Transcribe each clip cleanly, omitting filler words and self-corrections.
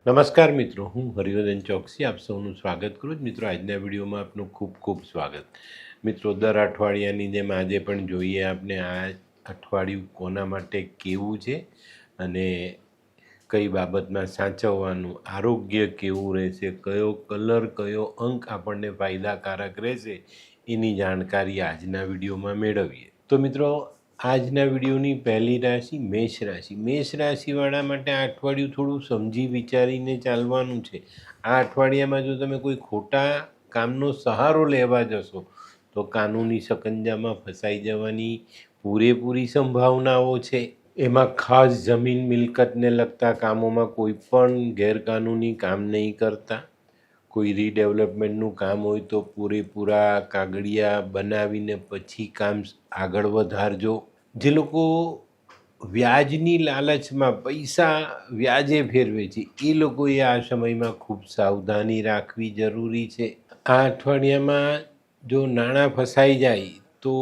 નમસ્કાર મિત્રો, હું હરિવર્ધન ચોકસી આપ સૌનું સ્વાગત કરું છું. મિત્રો, આજના વિડીયોમાં આપનું ખૂબ ખૂબ સ્વાગત. મિત્રો, દર અઠવાડિયાની જેમ આજે પણ જોઈએ આપણે આ અઠવાડિયું કોના માટે કેવું છે અને કઈ બાબતમાં સાચવવાનું, આરોગ્ય કેવું રહેશે, કયો કલર, કયો અંક આપણને ફાયદાકારક રહેશે, એની જાણકારી આજના વિડીયોમાં મેળવીએ. તો મિત્રો, આજના વિડીયોની પહેલી રાશિ મેષ રાશિ. મેષ રાશિવાળા માટે આ અઠવાડિયું થોડું સમજી વિચારીને ચાલવાનું છે. આ અઠવાડિયામાં જો તમે કોઈ ખોટા કામનો સહારો લેવા જશો તો કાનૂની શકંજામાં ફસાઈ જવાની પૂરેપૂરી સંભાવનાઓ છે. એમાં ખાસ જમીન મિલકતને લગતા કામોમાં કોઈ પણ ગેરકાનૂની કામ નહીં કરતા. કોઈ રીડેવલપમેન્ટનું કામ હોય તો પૂરેપૂરા કાગળિયા બનાવીને પછી કામ આગળ વધારજો. જે લોકો વ્યાજની લાલચમાં પૈસા વ્યાજે ફેરવે છે એ લોકોએ આ સમયમાં ખૂબ સાવધાની રાખવી જરૂરી છે. આ અઠવાડિયામાં જો નાણાં ફસાઈ જાય તો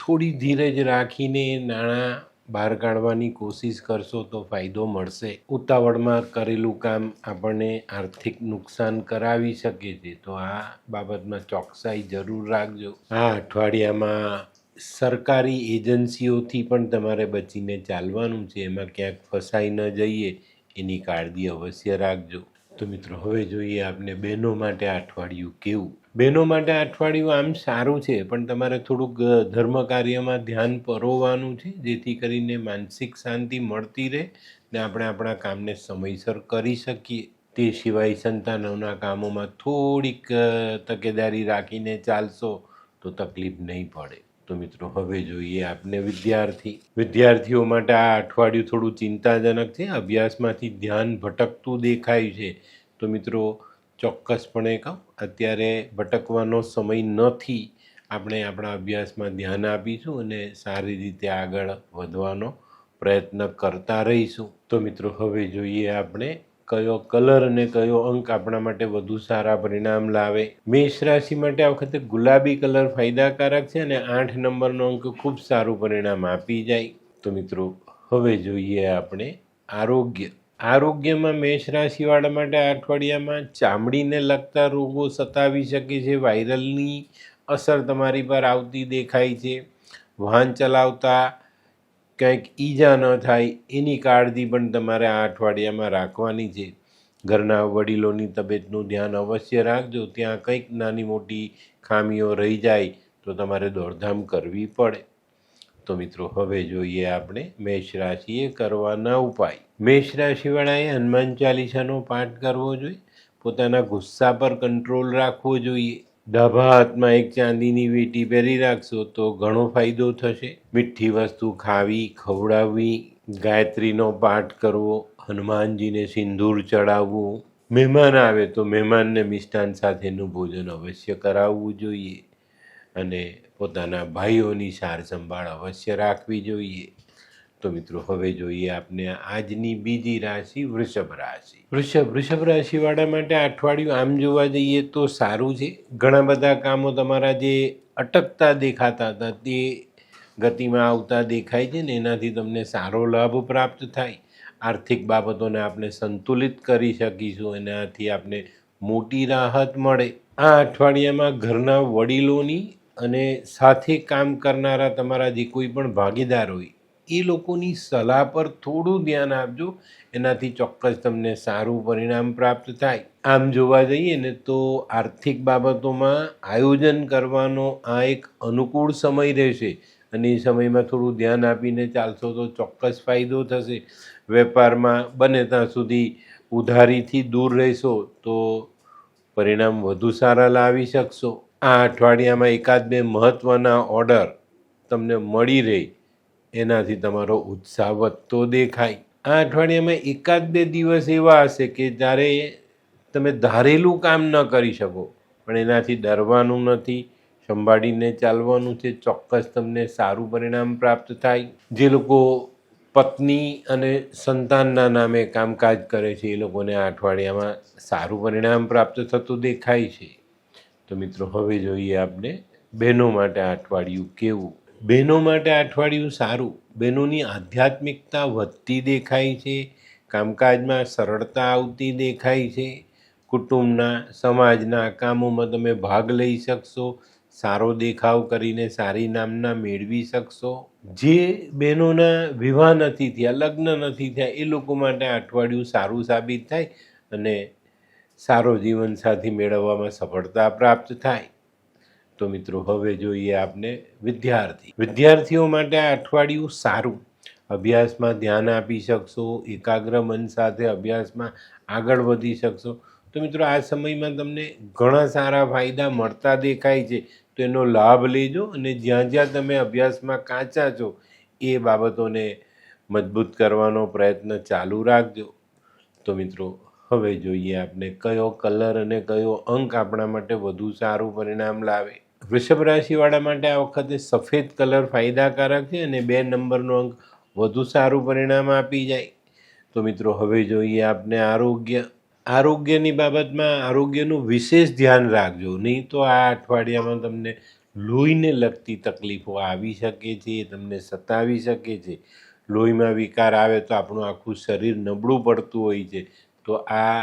થોડી ધીરજ રાખીને નાણાં બહાર કાઢવાની કોશિશ કરશો તો ફાયદો મળશે. ઉતાવળમાં કરેલું કામ આપણને આર્થિક નુકસાન કરાવી શકે છે, તો આ બાબતમાં ચોકસાઈ જરૂર રાખજો. આ અઠવાડિયામાં સરકારી એજન્સીઓથી પણ તમારે બચીને ચાલવાનું છે. એમાં ક્યાંક ફસાઈ ન જઈએ એની કાળજી અવશ્ય રાખજો. તો મિત્રો, હવે જોઈએ આપણે બહેનો માટે આ અઠવાડિયું કેવું. બહેનો માટે આ અઠવાડિયું આમ સારું છે, પણ તમારે થોડુંક ધર્મ કાર્યમાં ધ્યાન પરોવવાનું છે, જેથી કરીને માનસિક શાંતિ મળતી રહે ને આપણે આપણા કામને સમયસર કરી શકીએ. તે સિવાય સંતાનોના કામોમાં થોડીક તકેદારી રાખીને ચાલશો તો તકલીફ નહીં પડે. તો મિત્રો, હવે જોઈએ આપણે વિદ્યાર્થીઓ માટે આ અઠવાડિયું થોડું ચિંતાજનક છે. અભ્યાસમાંથી ધ્યાન ભટકતું દેખાય છે. તો મિત્રો, ચોક્કસપણે કહું, અત્યારે ભટકવાનો સમય નથી. આપણે આપણા અભ્યાસમાં ધ્યાન આપીશું અને સારી રીતે આગળ વધવાનો પ્રયત્ન કરતા રહીશું. તો મિત્રો, હવે જોઈએ આપણે કયો કલર અને કયો અંક આપણા માટે વધુ સારા પરિણામ લાવે. મેષ રાશિ માટે આ વખતે ગુલાબી કલર ફાયદાકારક છે અને 8 નંબરનો અંક ખૂબ સારું પરિણામ આપી જાય. તો મિત્રો, હવે જોઈએ આપણે આરોગ્યમાં મેષ રાશિવાળા માટે આ અઠવાડિયામાં ચામડીને લગતા રોગો સતાવી શકે છે. વાયરલની અસર તમારી પર આવતી દેખાય છે. વાહન ચલાવતા કંઈક ઈજા ન થાય એની કાળજી પણ તમારે આ અઠવાડિયામાં રાખવાની છે. ઘરના વડીલોની તબિયતનું ધ્યાન અવશ્ય રાખજો. ત્યાં કંઈક નાની મોટી ખામીઓ રહી જાય તો તમારે દોડધામ કરવી પડે. તો મિત્રો, હવે જોઈએ આપણે મેષ રાશિએ કરવાના ઉપાય. મેષ રાશિવાળાએ હનુમાન ચાલીસાનો પાઠ કરવો જોઈએ. પોતાના ગુસ્સા પર કંટ્રોલ રાખવો જોઈએ. ડાબા હાથમાં એક ચાંદીની વીંટી પહેરી રાખશો તો ઘણો ફાયદો થશે. મીઠી વસ્તુ ખાવી, ખવડાવવી, ગાયત્રીનો પાઠ કરવો, હનુમાનજીને સિંદૂર ચડાવવું. મહેમાન આવે તો મહેમાનને મિષ્ટાન સાથેનું ભોજન અવશ્ય કરાવવું જોઈએ અને પોતાના ભાઈઓની સાર સંભાળ અવશ્ય રાખવી જોઈએ. તો મિત્રો, હવે જોઈએ આપણે આજની બીજી રાશિ વૃષભ રાશિ. વૃષભ રાશિવાળા માટે આ અઠવાડિયું આમ જોવા જઈએ તો સારું છે. ઘણા બધા કામો તમારા જે અટકતા દેખાતા હતા તે ગતિમાં આવતા દેખાય છે ને એનાથી તમને સારો લાભ પ્રાપ્ત થાય. આર્થિક બાબતોને આપણે સંતુલિત કરી શકીશું, એનાથી આપણે મોટી રાહત મળે. આ અઠવાડિયામાં ઘરના વડીલોની અને સાથે કામ કરનારા તમારા જે કોઈ પણ ભાગીદાર હોય એ લોકોની સલાહ પર થોડું ધ્યાન આપજો. એનાથી ચોક્કસ તમને સારું પરિણામ પ્રાપ્ત થાય. આમ જોવા જઈએ ને તો આર્થિક બાબતોમાં આયોજન કરવાનો આ એક અનુકૂળ સમય રહેશે અને એ સમયમાં થોડું ધ્યાન આપીને ચાલશો તો ચોક્કસ ફાયદો થશે. વેપારમાં બને ત્યાં સુધી ઉધારીથી દૂર રહેશો તો પરિણામ વધુ સારા લાવી શકશો. આ અઠવાડિયામાં એકાદ બે મહત્ત્વના ઓર્ડર તમને મળી રહે એનાથી તમારો ઉત્સાહ વધતો દેખાય. આ અઠવાડિયામાં એકાદ બે દિવસ એવા હશે કે જ્યારે તમે ધારેલું કામ ન કરી શકો, પણ એનાથી ડરવાનું નથી, સંભાળીને ચાલવાનું છે. ચોક્કસ તમને સારું પરિણામ પ્રાપ્ત થાય. જે લોકો પત્ની અને સંતાનના નામે કામકાજ કરે છે એ લોકોને આ અઠવાડિયામાં સારું પરિણામ પ્રાપ્ત થતું દેખાય છે. તો મિત્રો, હવે જોઈએ આપણે બહેનો માટે આ અઠવાડિયું કેવું. બહેનો માટે આ અઠવાડિયું સારું. બહેનોની આધ્યાત્મિકતા વધતી દેખાય છે. કામકાજમાં સરળતા આવતી દેખાય છે. કુટુંબના સમાજના કામોમાં તમે ભાગ લઈ શકશો. સારો દેખાવ કરીને સારી નામના મેળવી શકશો. જે બહેનોના વિવાહ નથી થયા, લગ્ન નથી થયા, એ લોકો માટે આ અઠવાડિયું સારું સાબિત થાય અને સારો જીવનસાથી મેળવવામાં સફળતા પ્રાપ્ત થાય. તો મિત્રો હવે જોઈએ આપણે વિદ્યાર્થીઓ માટે આ અઠવાડિયું સારું. અભ્યાસમાં ધ્યાન આપી શકશો, એકાગ્ર મન સાથે અભ્યાસમાં આગળ વધી શકશો. તો મિત્રો આ સમયમાં તમને ઘણા સારા ફાયદા મળતા દેખાય છે, તો એનો લાભ લેજો અને જ્યાં જ્યાં તમે અભ્યાસમાં કાચા છો એ બાબતોને મજબૂત કરવાનો પ્રયત્ન ચાલુ રાખજો. તો મિત્રો હવે જોઈએ આપણે કયો કલર અને કયો અંક આપણા માટે વધુ સારું પરિણામ લાવે. વૃષભ રાશિવાળા માટે આ વખતે સફેદ કલર ફાયદાકારક છે અને 2 નંબરનો અંક વધુ સારું પરિણામ આપી જાય. તો મિત્રો હવે જોઈએ આપણે આરોગ્યની બાબતમાં આરોગ્યનું વિશેષ ધ્યાન રાખજો, નહીં તો આ અઠવાડિયામાં તમને લોહીને લગતી તકલીફો આવી શકે છે, તમને સતાવી શકે છે. લોહીમાં વિકાર આવે તો આપણું આખું શરીર નબળું પડતું હોય છે. તો આ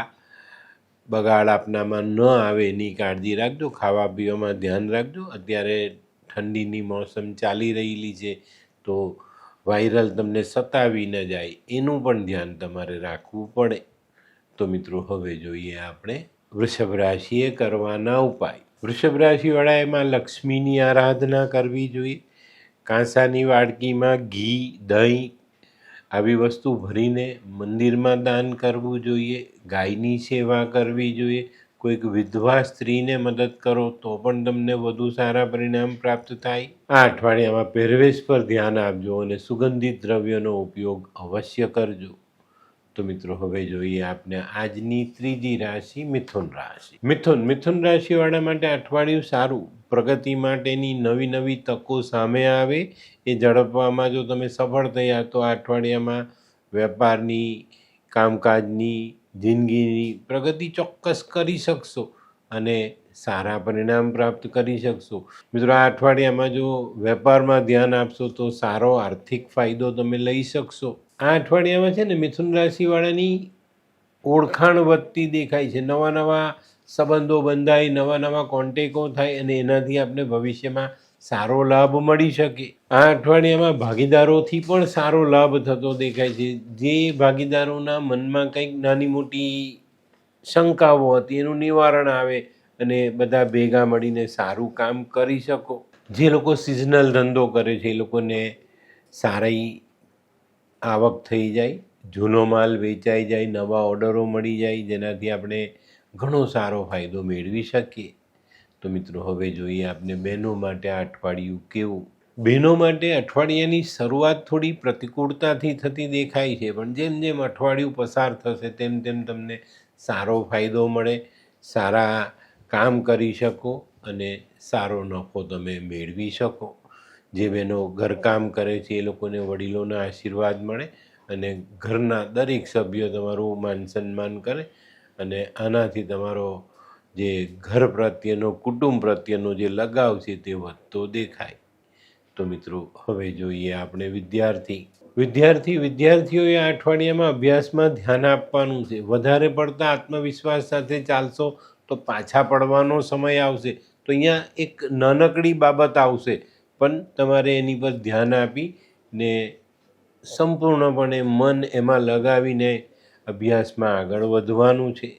બગાડ આપનામાં ન આવે એની કાળજી રાખજો. ખાવા પીવામાં ધ્યાન રાખજો. અત્યારે ઠંડીની મોસમ ચાલી રહેલી છે, તો વાયરલ તમને સતાવી ન જાય એનું પણ ધ્યાન તમારે રાખવું પડે. તો મિત્રો હવે જોઈએ આપણે વૃષભ રાશિએ કરવાના ઉપાય. વૃષભ રાશિવાળા એમાં લક્ષ્મીની આરાધના કરવી જોઈએ. કાંસાની વાડકીમાં ઘી, દહીં આવી વસ્તુ ભરીને મંદિરમાં દાન કરવું જોઈએ. ગાયની સેવા કરવી જોઈએ. કોઈક વિધવા સ્ત્રીને મદદ કરો તો પણ તમને વધુ સારા પરિણામ પ્રાપ્ત થાય. આ અઠવાડિયામાં પહેરવેશ પર ધ્યાન આપજો અને સુગંધિત દ્રવ્યનો ઉપયોગ અવશ્ય કરજો. તો મિત્રો હવે જોઈએ આપણે આજની ત્રીજી રાશિ મિથુન રાશિ. મિથુન રાશિવાળા માટે અઠવાડિયું સારું. પ્રગતિ માટેની નવી તકો સામે આવે એ ઝડપવામાં જો તમે સફળ થયા તો આ અઠવાડિયામાં વેપારની, કામકાજની, જિંદગીની પ્રગતિ ચોક્કસ કરી શકશો અને સારા પરિણામ પ્રાપ્ત કરી શકશો. મિત્રો આ અઠવાડિયામાં જો વેપારમાં ધ્યાન આપશો તો સારો આર્થિક ફાયદો તમે લઈ શકશો. આ અઠવાડિયામાં છે ને મિથુન રાશિવાળાની ઓળખાણ વધતી દેખાય છે. નવા સંબંધો બંધાય, નવા કોન્ટેકો થાય અને એનાથી આપણે ભવિષ્યમાં સારો લાભ મળી શકે. આ અઠવાડિયામાં ભાગીદારોથી પણ સારો લાભ થતો દેખાય છે. જે ભાગીદારોના મનમાં કંઈક નાની મોટી શંકાઓ હતી એનું નિવારણ આવે અને બધા ભેગા મળીને સારું કામ કરી શકો. જે લોકો સિઝનલ ધંધો કરે છે એ લોકોને સારી આવક થઈ જાય, જૂનો માલ વેચાઈ જાય, નવા ઓર્ડરો મળી જાય, જેનાથી આપણે ઘણો સારો ફાયદો મેળવી શકીએ. તો મિત્રો હવે જોઈએ આપણે બહેનો માટે આ અઠવાડિયું કેવું. બહેનો માટે અઠવાડિયાની શરૂઆત થોડી પ્રતિકૂળતાથી થતી દેખાય છે, પણ જેમ જેમ અઠવાડિયું પસાર થશે તેમ તમને સારો ફાયદો મળે, સારા કામ કરી શકો અને સારો નફો તમે મેળવી શકો. જે બહેનો ઘરકામ કરે છે એ લોકોને વડીલોના આશીર્વાદ મળે અને ઘરના દરેક સભ્યો તમારું માન સન્માન કરે અને આનાથી તમારો જે ઘર પ્રત્યેનો, કુટુંબ પ્રત્યેનો જે લગાવ છે તે વધતો દેખાય. તો મિત્રો હવે જોઈએ આપણે વિદ્યાર્થીઓએ આ અઠવાડિયામાં અભ્યાસમાં ધ્યાન આપવાનું છે. વધારે પડતા આત્મવિશ્વાસ સાથે ચાલશો તો પાછા પડવાનો સમય આવશે. તો અહીંયા એક નાનકડી બાબત આવશે, પણ તમારે એની પર ધ્યાન આપીને સંપૂર્ણપણે મન એમાં લગાવીને અભ્યાસમાં આગળ વધવાનું છે.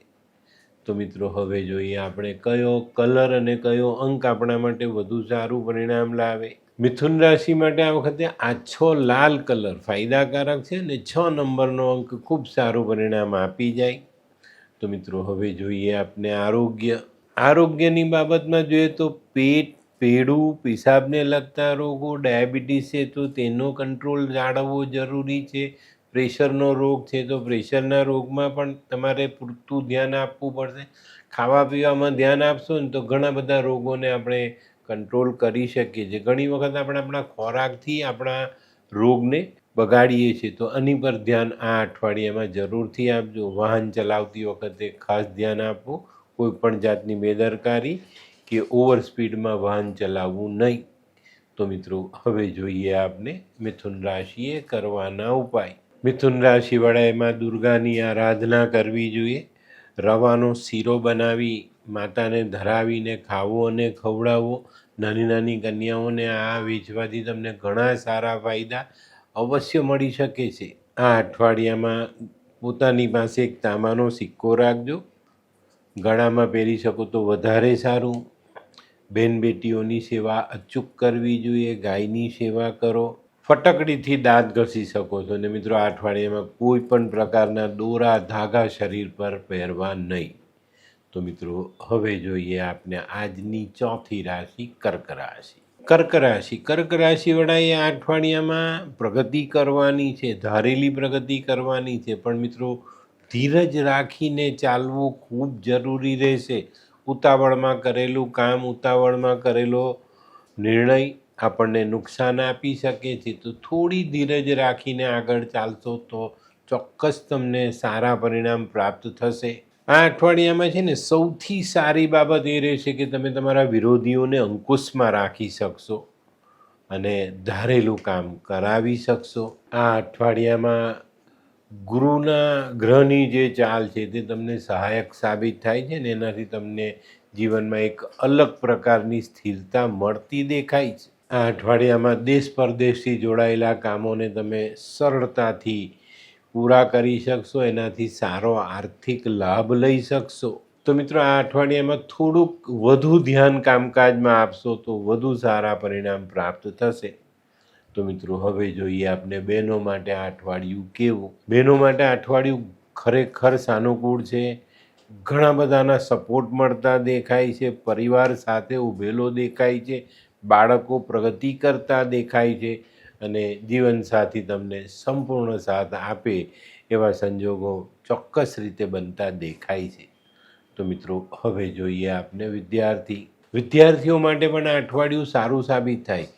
તો મિત્રો હવે જોઈએ આપણે કયો કલર અને કયો અંક આપણા માટે વધુ સારું પરિણામ લાવે. મિથુન રાશિ માટે આ વખતે આછો લાલ કલર ફાયદાકારક છે અને 6 નંબરનો અંક ખૂબ સારું પરિણામ આપી જાય. તો મિત્રો હવે જોઈએ આપણે આરોગ્યની બાબતમાં જોઈએ તો પેટ, પેડું, પેશાબને લગતા રોગો, ડાયાબિટીસ છે તો તેનો કંટ્રોલ જાળવવો જરૂરી છે. પ્રેશરનો રોગ છે તો પ્રેશરના રોગમાં પણ તમારે પૂરતું ધ્યાન આપવું પડશે. ખાવા પીવામાં ધ્યાન આપશો ને તો ઘણા બધા રોગોને આપણે કંટ્રોલ કરી શકીએ છીએ. ઘણી વખત આપણે આપણા ખોરાકથી આપણા રોગને બગાડીએ છીએ. તો આની પર ધ્યાન આ અઠવાડિયામાં જરૂરથી આપજો. વાહન ચલાવતી વખતે ખાસ ધ્યાન આપવું. કોઈ પણ જાતની બેદરકારી કે ઓવર સ્પીડમાં વાહન ચલાવવું નહીં. તો મિત્રો હવે જોઈએ આપણે મિથુન રાશિએ કરવાના ઉપાય. મિથુન રાશિવાળાએ માં દુર્ગાની આરાધના કરવી જોઈએ. રવાનો શીરો બનાવી માતાને ધરાવીને ખાવો અને ખવડાવવો. નાની નાની કન્યાઓને આ વેચવાથી તમને ઘણા સારા ફાયદા અવશ્ય મળી શકે છે. આ અઠવાડિયામાં પોતાની પાસે એક તાંબાનો સિક્કો રાખજો. ગળામાં પહેરી શકો તો વધારે સારું. બેન બેટીઓની સેવા અચૂક કરવી જોઈએ. ગાયની સેવા કરો. ફટકડીથી દાંત ઘસી શકો છો. અને મિત્રો, આ અઠવાડિયામાં કોઈ પણ પ્રકારના દોરા ધાગા શરીર પર પહેરવા નહીં. તો મિત્રો, હવે જોઈએ આપણે આજની ચોથી રાશિ કર્ક રાશિ. કર્ક રાશિવાળાએ આ અઠવાડિયામાં પ્રગતિ કરવાની છે, ધારેલી પ્રગતિ કરવાની છે. પણ મિત્રો, ધીરજ રાખીને ચાલવું ખૂબ જરૂરી રહેશે. ઉતાવળમાં કરેલું કામ, ઉતાવળમાં કરેલો નિર્ણય આપણને નુકસાન આપી શકે છે. તો થોડી ધીરજ રાખીને આગળ ચાલશો તો ચોક્કસ તમને સારા પરિણામ પ્રાપ્ત થશે. આ અઠવાડિયામાં છે ને, સૌથી સારી બાબત એ રહેશે કે તમે તમારા વિરોધીઓને અંકુશમાં રાખી શકશો અને ધારેલું કામ કરાવી શકશો. આ અઠવાડિયામાં ગુરુના ગ્રહની જે ચાલ છે તે તમને સહાયક સાબિત થાય છે ને એનાથી તમને જીવનમાં એક અલગ પ્રકારની સ્થિરતા મળતી દેખાય છે. આ અઠવાડિયામાં દેશ પરદેશથી જોડાયેલા કામોને તમે સરળતાથી પૂરા કરી શકશો. એનાથી સારો આર્થિક લાભ લઈ શકશો. તો મિત્રો, આ અઠવાડિયામાં થોડુંક વધુ ધ્યાન કામકાજમાં આપશો તો વધુ સારા પરિણામ પ્રાપ્ત થશે. તો મિત્રો, હવે જોઈએ આપણે બહેનો માટે આ અઠવાડિયું કેવું. બહેનો માટે આ અઠવાડિયું ખરેખર સાનુકૂળ છે. ઘણા બધાના સપોર્ટ મળતા દેખાય છે. પરિવાર સાથે ઊભેલો દેખાય છે. બાળકો પ્રગતિ કરતા દેખાય છે અને જીવનસાથી તમને સંપૂર્ણ સાથ આપે એવા સંજોગો ચોક્કસ રીતે બનતા દેખાય છે. તો મિત્રો, હવે જોઈએ આપણે વિદ્યાર્થીઓ માટે પણ આ અઠવાડિયું સારું સાબિત થાય.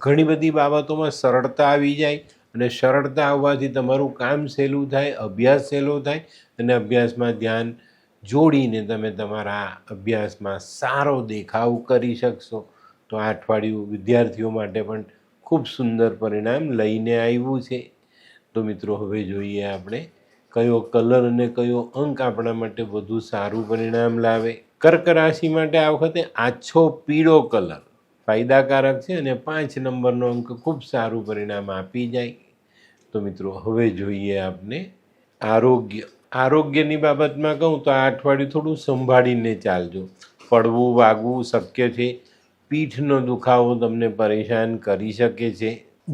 ઘણી બધી બાબતોમાં સરળતા આવી જાય અને સરળતા આવવાથી તમારું કામ સહેલું થાય, અભ્યાસ સહેલો થાય અને અભ્યાસમાં ધ્યાન જોડીને તમે તમારા અભ્યાસમાં સારો દેખાવ કરી શકશો. તો આ અઠવાડિયું વિદ્યાર્થીઓ માટે પણ ખૂબ સુંદર પરિણામ લઈને આવ્યું છે. તો મિત્રો, હવે જોઈએ આપણે કયો કલર અને કયો અંક આપણા માટે વધુ સારું પરિણામ લાવે. કર્ક રાશિ માટે આ વખતે આછો પીળો કલર ફાયદાકારક છે અને 5 નંબરનો અંક ખૂબ સારું પરિણામ આપી જાય. તો મિત્રો, હવે જોઈએ આપણે આરોગ્યની બાબતમાં કહું તો આ અઠવાડિયું થોડું સંભાળીને ચાલજો. પડવું વાગવું શક્ય છે. પીઠનો દુખાવો તમને પરેશાન કરી શકે છે.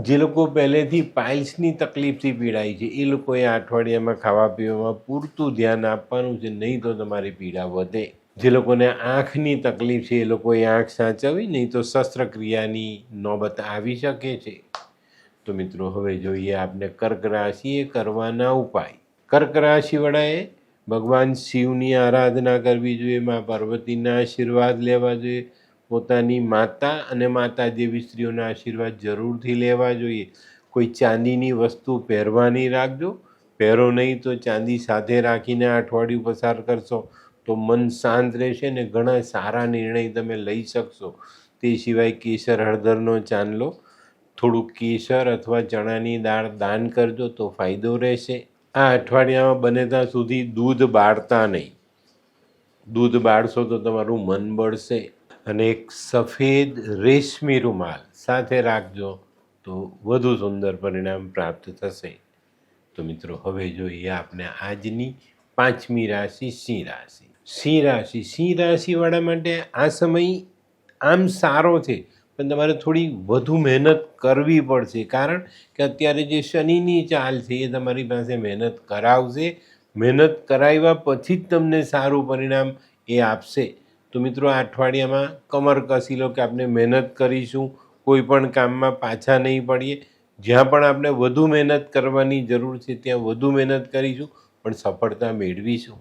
જે લોકો પહેલેથી પાઇલ્સની તકલીફથી પીડાય છે એ લોકોએ આ અઠવાડિયામાં ખાવા પીવામાં પૂરતું ધ્યાન આપવાનું છે, નહીં તો તમારી પીડા વધે. જે લોકોને આંખની તકલીફ છે એ લોકોએ આંખ સાચવવી, નહીં તો શસ્ત્રક્રિયાની નોબત આવી શકે છે. તો મિત્રો, હવે જોઈએ આપણે કર્ક રાશિએ કરવાના ઉપાય. કર્ક રાશિવાળાએ ભગવાન શિવની આરાધના કરવી જોઈએ. મા પાર્વતીના આશીર્વાદ લેવા જોઈએ. પોતાની માતા અને માતા જેવી સ્ત્રીઓના આશીર્વાદ જરૂરથી લેવા જોઈએ. કોઈ ચાંદીની વસ્તુ પહેરવાની રાખજો. પહેરો નહીં તો ચાંદી સાથે રાખીને આ અઠવાડિયું પસાર કરશો તો મન શાંત રહેશે ને ઘણા સારા નિર્ણય તમે લઈ શકશો. તે સિવાય કેસર હળદરનો ચાંદલો, થોડુંક કેસર અથવા ચણાની દાળ દાન કરજો તો ફાયદો રહેશે. આ અઠવાડિયામાં બને ત્યાં સુધી દૂધ બાળતા નહીં. દૂધ બાળશો તો તમારું મન બળશે. અને એક સફેદ રેશમી રૂમાલ સાથે રાખજો તો વધુ સુંદર પરિણામ પ્રાપ્ત થશે. તો મિત્રો, હવે જોઈએ આપણે આજની 5મી રાશિ સિંહ રાશિ. સિંહ રાશિવાળા માટે આ સમય આમ સારો છે, પણ તમારે થોડી વધુ મહેનત કરવી પડશે. કારણ કે અત્યારે જે શનિની ચાલ છે એ તમારી પાસે મહેનત કરાવશે. મહેનત કરાવ્યા પછી જ તમને સારું પરિણામ એ આપશે. તો મિત્રો, આ અઠવાડિયામાં કમર કસી લો કે આપણે મહેનત કરીશું, કોઈ પણ કામમાં પાછા નહીં પડીએ. જ્યાં પણ આપણે વધુ મહેનત કરવાની જરૂર છે ત્યાં વધુ મહેનત કરીશું, પણ સફળતા મેળવીશું.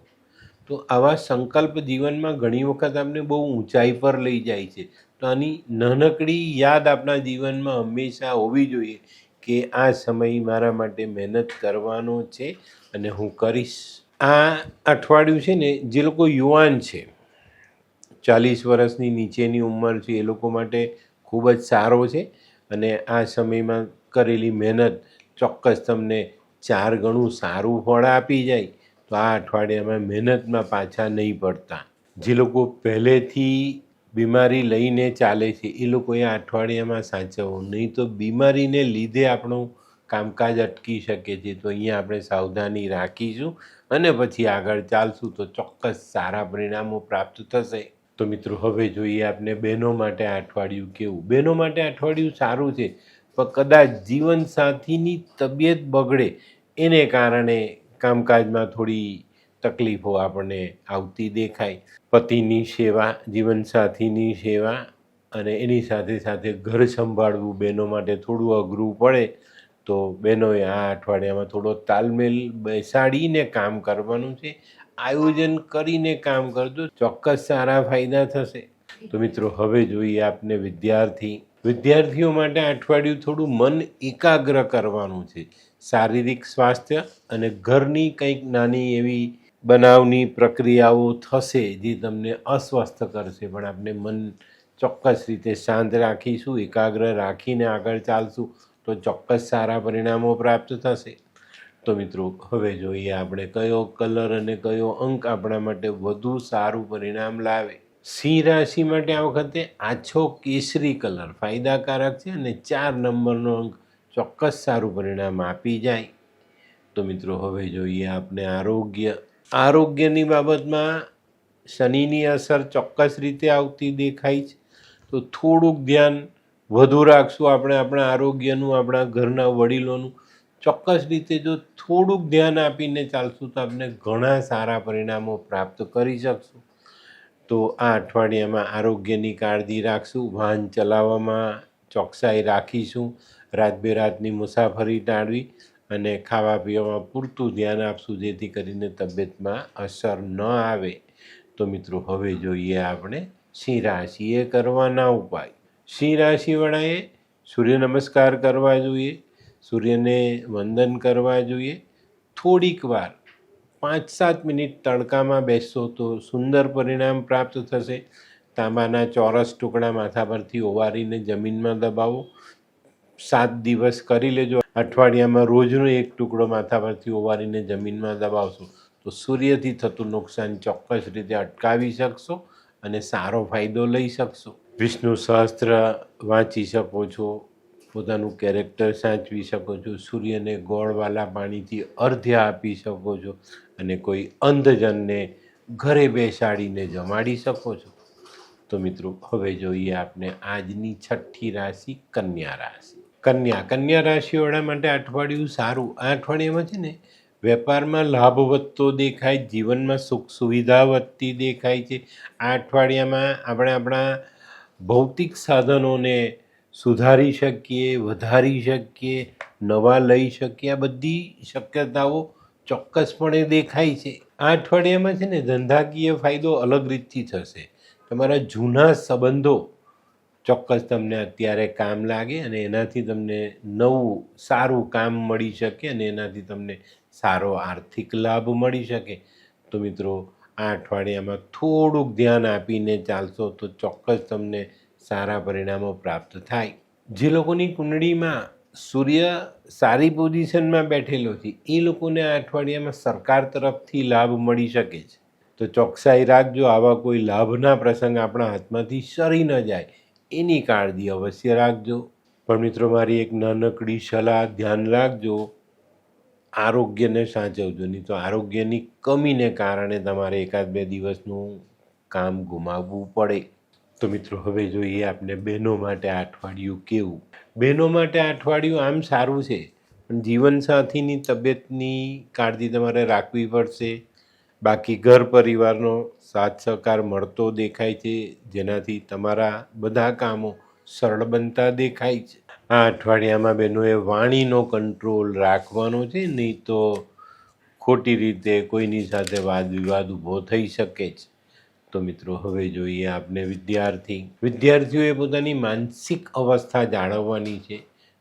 તો આવા સંકલ્પ જીવનમાં ઘણી વખત આપણે બહુ ઊંચાઈ પર લઈ જાય છે. તો આની નાનકડી યાદ આપણા જીવનમાં હંમેશા હોવી જોઈએ કે આ સમય મારા માટે મહેનત કરવાનો છે અને હું કરીશ. આ અઠવાડિયું છે ને, જે લોકો યુવાન છે, 40 વર્ષની નીચેની ઉંમર છે, એ લોકો માટે ખૂબ જ સારો છે અને આ સમયમાં કરેલી મહેનત ચોક્કસ તમને 4 ગણું સારું ફળ આપી જાય તો આ અઠવાડિયામાં મહેનતમાં પાછા નહીં પડતા. જે લોકો પહેલેથી બીમારી લઈને ચાલે છે એ લોકોએ આ અઠવાડિયામાં સાચવવું, નહીં તો બીમારીને લીધે આપણું કામકાજ અટકી શકે છે. તો અહીંયા આપણે સાવધાની રાખીશું અને પછી આગળ ચાલશું તો ચોક્કસ સારા પરિણામો પ્રાપ્ત થશે. તો મિત્રો હવે જોઈએ આપણે બહેનો માટે આ અઠવાડિયું કેવું. બહેનો માટે અઠવાડિયું સારું છે, પણ કદાચ જીવનસાથીની તબિયત બગડે એને કારણે કામકાજમાં થોડી તકલીફો આપણને આવતી દેખાય. પતિની સેવા, જીવનસાથીની સેવા અને એની સાથે સાથે ઘર સંભાળવું બહેનો માટે થોડું અઘરું પડે. તો બહેનોએ આ અઠવાડિયામાં થોડો તાલમેલ બેસાડીને કામ કરવાનું છે. આયોજન કરીને કામ કરજો, ચોક્કસ સારા ફાયદા થશે. તો મિત્રો હવે જોઈએ આપને વિદ્યાર્થીઓ માટે આ અઠવાડિયું થોડું મન એકાગ્ર કરવાનું છે. શારીરિક સ્વાસ્થ્ય અને ઘરની કંઈક નાની એવી બનાવની પ્રક્રિયાઓ થશે જે તમને અસ્વસ્થ કરશે, પણ આપણે મન ચોક્કસ રીતે શાંત રાખીશું, એકાગ્ર રાખીને આગળ ચાલશું તો ચોક્કસ સારા પરિણામો પ્રાપ્ત થશે. તો મિત્રો હવે જોઈએ આપણે કયો કલર અને કયો અંક આપણા માટે વધુ સારું પરિણામ લાવે. સિંહ રાશિ માટે આ વખતે આછો કેસરી કલર ફાયદાકારક છે અને 4 નંબરનો અંક ચોક્કસ સારું પરિણામ આપી જાય. તો મિત્રો હવે જોઈએ આપણે આરોગ્યની બાબતમાં શનિની અસર ચોક્કસ રીતે આવતી દેખાય છે. તો થોડુંક ધ્યાન વધુ રાખશું આપણે આપણા આરોગ્યનું, આપણા ઘરના વડીલોનું. ચોક્કસ રીતે જો થોડુંક ધ્યાન આપીને ચાલશું તો આપણે ઘણા સારા પરિણામો પ્રાપ્ત કરી શકશું. તો આ અઠવાડિયામાં આરોગ્યની કાળજી રાખશું, વાહન ચલાવવામાં ચોકસાઈ રાખીશું, રાતબેરાતની મુસાફરી ટાળવી અને ખાવા પીવામાં પૂરતું ધ્યાન આપશું જેથી કરીને તબિયતમાં અસર ન આવે. તો મિત્રો હવે જોઈએ આપણે સિંહ રાશિએ કરવાના ઉપાય. સિંહ રાશિવાળાએ સૂર્ય નમસ્કાર કરવા જોઈએ, સૂર્યને વંદન કરવા જોઈએ. થોડીક વાર 5-7 મિનિટ તડકામાં બેસશો તો સુંદર પરિણામ પ્રાપ્ત થશે. તાંબાના ચોરસ ટુકડા માથા પરથી ઓવારીને જમીનમાં દબાવો. 7 દિવસ કરી લેજો. અઠવાડિયામાં રોજનો એક ટુકડો માથા પરથી ઓવારીને જમીનમાં દબાવશો તો સૂર્યથી થતું નુકસાન ચોક્કસ રીતે અટકાવી શકશો અને સારો ફાયદો લઈ શકશો. વિષ્ણુ સહસ્ત્ર વાંચી શકો છો, પોતાનું કેરેક્ટર સાચવી શકો છો, સૂર્યને ગોળવાલા પાણીથી અર્ધ્ય આપી શકો છો અને કોઈ અંધજનને ઘરે બેસાડીને જમાડી શકો છો. તો મિત્રો હવે જોઈએ આપણે આજની છઠ્ઠી રાશિ કન્યા રાશિ. કન્યા રાશિવાળા માટે અઠવાડિયું સારું. આ અઠવાડિયામાં છે ને વેપારમાં લાભ વધતો દેખાય, જીવનમાં સુખ સુવિધા વધતી દેખાય છે. આ અઠવાડિયામાં આપણે આપણા ભૌતિક સાધનોને સુધારી શકીએ, વધારી શકીએ, નવા લઈ શકીએ. આ બધી શક્યતાઓ ચોક્કસપણે દેખાય છે. આ અઠવાડિયામાં છે ને ધંધાકીય ફાયદો અલગ રીતથી થશે. તમારા જૂના સંબંધો ચોક્કસ તમને અત્યારે કામ લાગે અને એનાથી તમને નવું સારું કામ મળી શકે અને એનાથી તમને સારો આર્થિક લાભ મળી શકે. તો મિત્રો આ અઠવાડિયામાં થોડુંક ધ્યાન આપીને ચાલશો તો ચોક્કસ તમને સારા પરિણામો પ્રાપ્ત થાય. જે લોકોની કુંડળીમાં સૂર્ય સારી પોઝિશનમાં બેઠેલો છે એ લોકોને આ અઠવાડિયામાં સરકાર તરફથી લાભ મળી શકે છે. તો ચોકસાઈ રાખજો, આવા કોઈ લાભના પ્રસંગ આપણા હાથમાંથી સરી ન જાય એની કાળજી અવશ્ય રાખજો. પણ મિત્રો મારી એક નાનકડી સલાહ, ધ્યાન રાખજો, આરોગ્યને સાચવજો, નહીં તો આરોગ્યની કમીને કારણે તમારે 1-2 દિવસનું કામ ગુમાવવું પડે. તો મિત્રો હવે જોઈએ આપણે બહેનો માટે આ અઠવાડિયું કેવું. બહેનો માટે આ અઠવાડિયું આમ સારું છે, પણ જીવનસાથીની તબિયતની કાળજી તમારે રાખવી પડશે. બાકી ઘર પરિવારનો સાથ સહકાર મળતો દેખાય છે જેનાથી તમારા બધા કામો સરળ બનતા દેખાય છે. આ અઠવાડિયામાં બહેનોએ વાણીનો કંટ્રોલ રાખવાનો છે, નહીં તો ખોટી રીતે કોઈની સાથે વાદ વિવાદ ઊભો થઈ શકે છે. તો મિત્રો હવે જોઈએ આપણે વિદ્યાર્થીઓએ પોતાની માનસિક અવસ્થા જાળવવાની છે,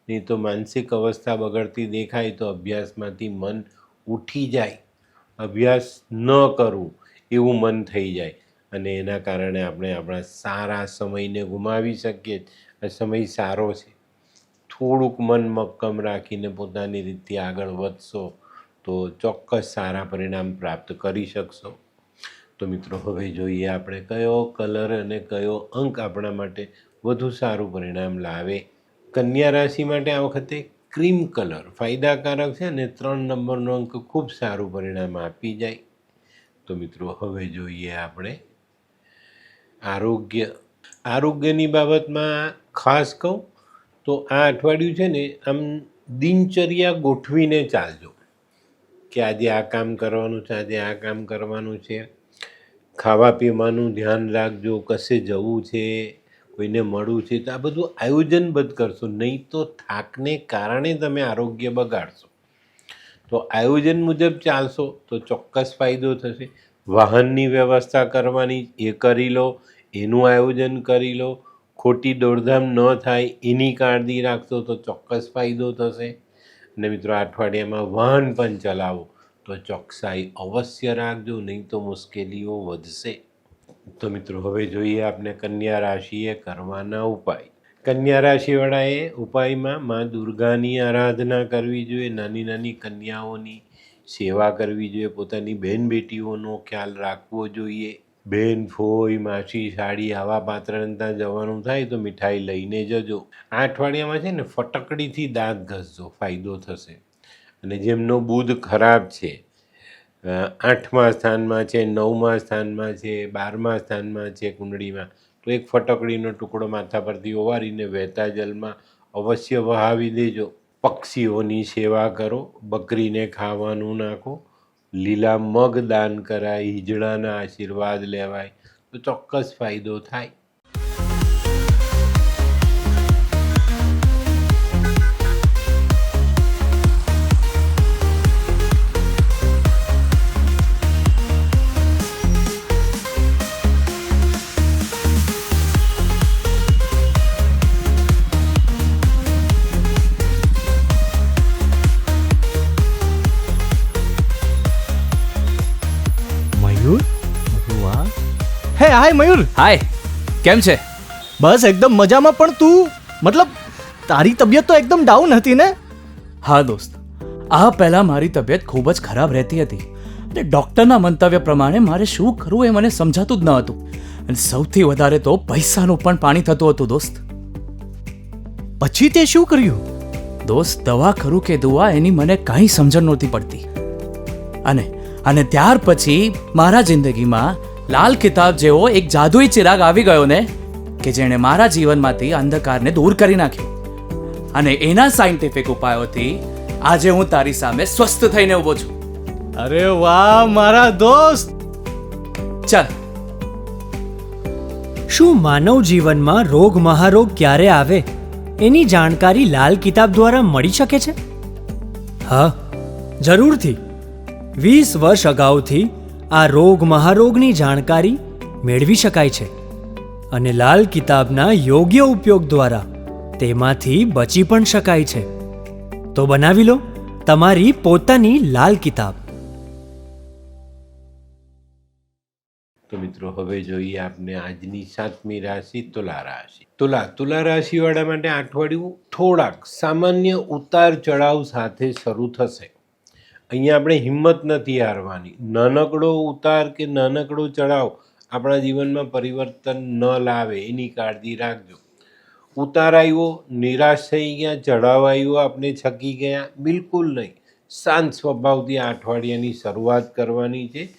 નહીં તો માનસિક અવસ્થા બગડતી દેખાય તો અભ્યાસમાંથી મન ઉઠી જાય, અભ્યાસ ન કરવું એવું મન થઈ જાય અને એના કારણે આપણે આપણા સારા સમયને ગુમાવી શકીએ. આ સમય સારો છે, થોડુંક મન મક્કમ રાખીને પોતાની રીતથી આગળ વધશો તો ચોક્કસ સારા પરિણામ પ્રાપ્ત કરી શકશો. તો મિત્રો હવે જોઈએ આપણે કયો કલર અને કયો અંક આપણા માટે વધુ સારું પરિણામ લાવે. કન્યા રાશિ માટે આ વખતે ક્રીમ કલર ફાયદાકારક છે અને 3 નંબરનો અંક ખૂબ સારું પરિણામ આપી જાય. તો મિત્રો હવે જોઈએ આપણે આરોગ્યની બાબતમાં ખાસ કહું તો આ અઠવાડિયું છે ને આમ દિનચર્યા ગોઠવીને ચાલજો કે આજે આ કામ કરવાનું છે, આજે આ કામ કરવાનું છે. ખાવા પીવાનું ધ્યાન રાખજો, કશે જવું છે, કોઈને મળવું છે, તો આ બધું આયોજનબદ્ધ કરશો, નહીં તો થાકને કારણે તમે આરોગ્ય બગાડશો. તો આયોજન મુજબ ચાલશો તો ચોક્કસ ફાયદો થશે. વાહનની વ્યવસ્થા કરવાની એ કરી લો, એનું આયોજન કરી લો. ખોટી દોડધામ ન થાય એની કાળજી રાખશો તો ચોક્કસ ફાયદો થશે. અને મિત્રો આ અઠવાડિયામાં વાહન પણ ચલાવો તો ચોકસાઈ અવશ્ય રાખજો, નહીં તો મુશ્કેલીઓ વધશે. તો મિત્રો હવે જોઈએ આપણે કન્યા રાશિએ કરવાના ઉપાય. કન્યા રાશિવાળાએ ઉપાયમાં મા દુર્ગાની આરાધના કરવી જોઈએ, નાની નાની કન્યાઓની સેવા કરવી જોઈએ, પોતાની બહેન બેટીઓનો ખ્યાલ રાખવો જોઈએ. બેન, ફોઈ, માસી, સાડી આવા પાત્રને ત્યાં જવાનું થાય તો મીઠાઈ લઈને જજો. આ અઠવાડિયામાં છે ને ફટકડીથી દાંત ઘસજો, ફાયદો થશે. અને જેમનો બુધ ખરાબ છે, 8મા સ્થાનમાં છે, 9મા સ્થાનમાં છે, 12મા સ્થાનમાં છે કુંડળીમાં, તો એક ફટકડીનો ટુકડો માથા પરથી ઓવારીને વહેતા જલમાં અવશ્ય વહાવી દેજો. પક્ષીઓની સેવા કરો, બકરીને ખાવાનું નાખો, લીલા મગ દાન કરાય, હિજડાના આશીર્વાદ લેવાય તો ચોક્કસ ફાયદો થાય. હે હાય મયુર. હાય, કેમ છે? બસ એકદમ મજામાં. પણ તું મતલબ તારી તબિયત તો એકદમ ડાઉન હતી ને? હા દોસ્ત, આ પહેલાં મારી તબિયત ખૂબ જ ખરાબ રહેતી હતી અને ડૉક્ટરના મંતવ્ય પ્રમાણે મારે શું કરવું એ મને સમજાતું જ ન હતું. અને સૌથી વધારે તો પૈસાનું પણ પાણી થતું હતું દોસ્ત. પછી તે શું કર્યું? દોસ્ત, દવા ખરું કે દુઆ એની મને કાંઈ સમજણ નહોતી પડતી. અને ત્યાર પછી મારા જિંદગીમાં લાલ કિતાબ જેવો એક જાદુઈ ચિરાગ આવી ગયો ને કે જેણે મારા જીવનમાંથી અંધકારને દૂર કરી નાખ્યો. અને એના સાયન્ટિફિક ઉપાયોથી આજે હું તારી સામે સ્વસ્થ થઈને ઊભો છું. અરે વાહ મારા દોસ્ત. ચાલ. શું માનવ જીવનમાં રોગ મહારોગ ક્યારે આવે એની જાણકારી લાલ કિતાબ દ્વારા મળી શકે છે? હા, જરૂરથી. 20 વર્ષ અગાઉથી આ રોગ મહારોગની જાણકારી મેળવી શકાય છે અને લાલ કિતાબના યોગ્ય ઉપયોગ દ્વારા તેમાંથી બચી પણ શકાય છે. તો બનાવી લો તમારી પોતાની લાલ કિતાબ. તો મિત્રો હવે જોઈએ આપણે આજની 7મી રાશિ તુલા રાશિ. તુલા રાશિવાળા માટે અઠવાડિયું થોડાક સામાન્ય ઉતાર ચઢાવ સાથે શરૂ થશે. અહીંયા આપણે હિંમત નથી હારવાની. નાનકડો ઉતાર કે નાનકડો ચઢાવ આપણા જીવનમાં પરિવર્તન ન લાવે એની કાળજી રાખજો. ઉતાર આવ્યો, નિરાશ થઈ ગયા, ચઢાવ આવ્યો, આપણે છકી ગયા, બિલકુલ નહીં. શાંત સ્વભાવથી આ અઠવાડિયાની શરૂઆત કરવાની છે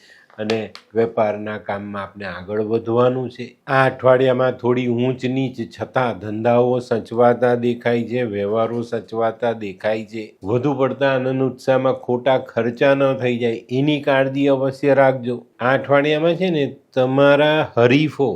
અને વેપારના કામમાં આપણે આગળ વધવાનું છે. આ અઠવાડિયામાં થોડી ઊંચ નીચ છતાં ધંધાઓ સચવાતા દેખાય છે, વ્યવહારો સચવાતા દેખાય છે. વધુ પડતા આનંદ ઉત્સાહમાં ખોટા ખર્ચા ન થઈ જાય એની કાળજી અવશ્ય રાખજો. આ અઠવાડિયામાં છે ને તમારા હરીફો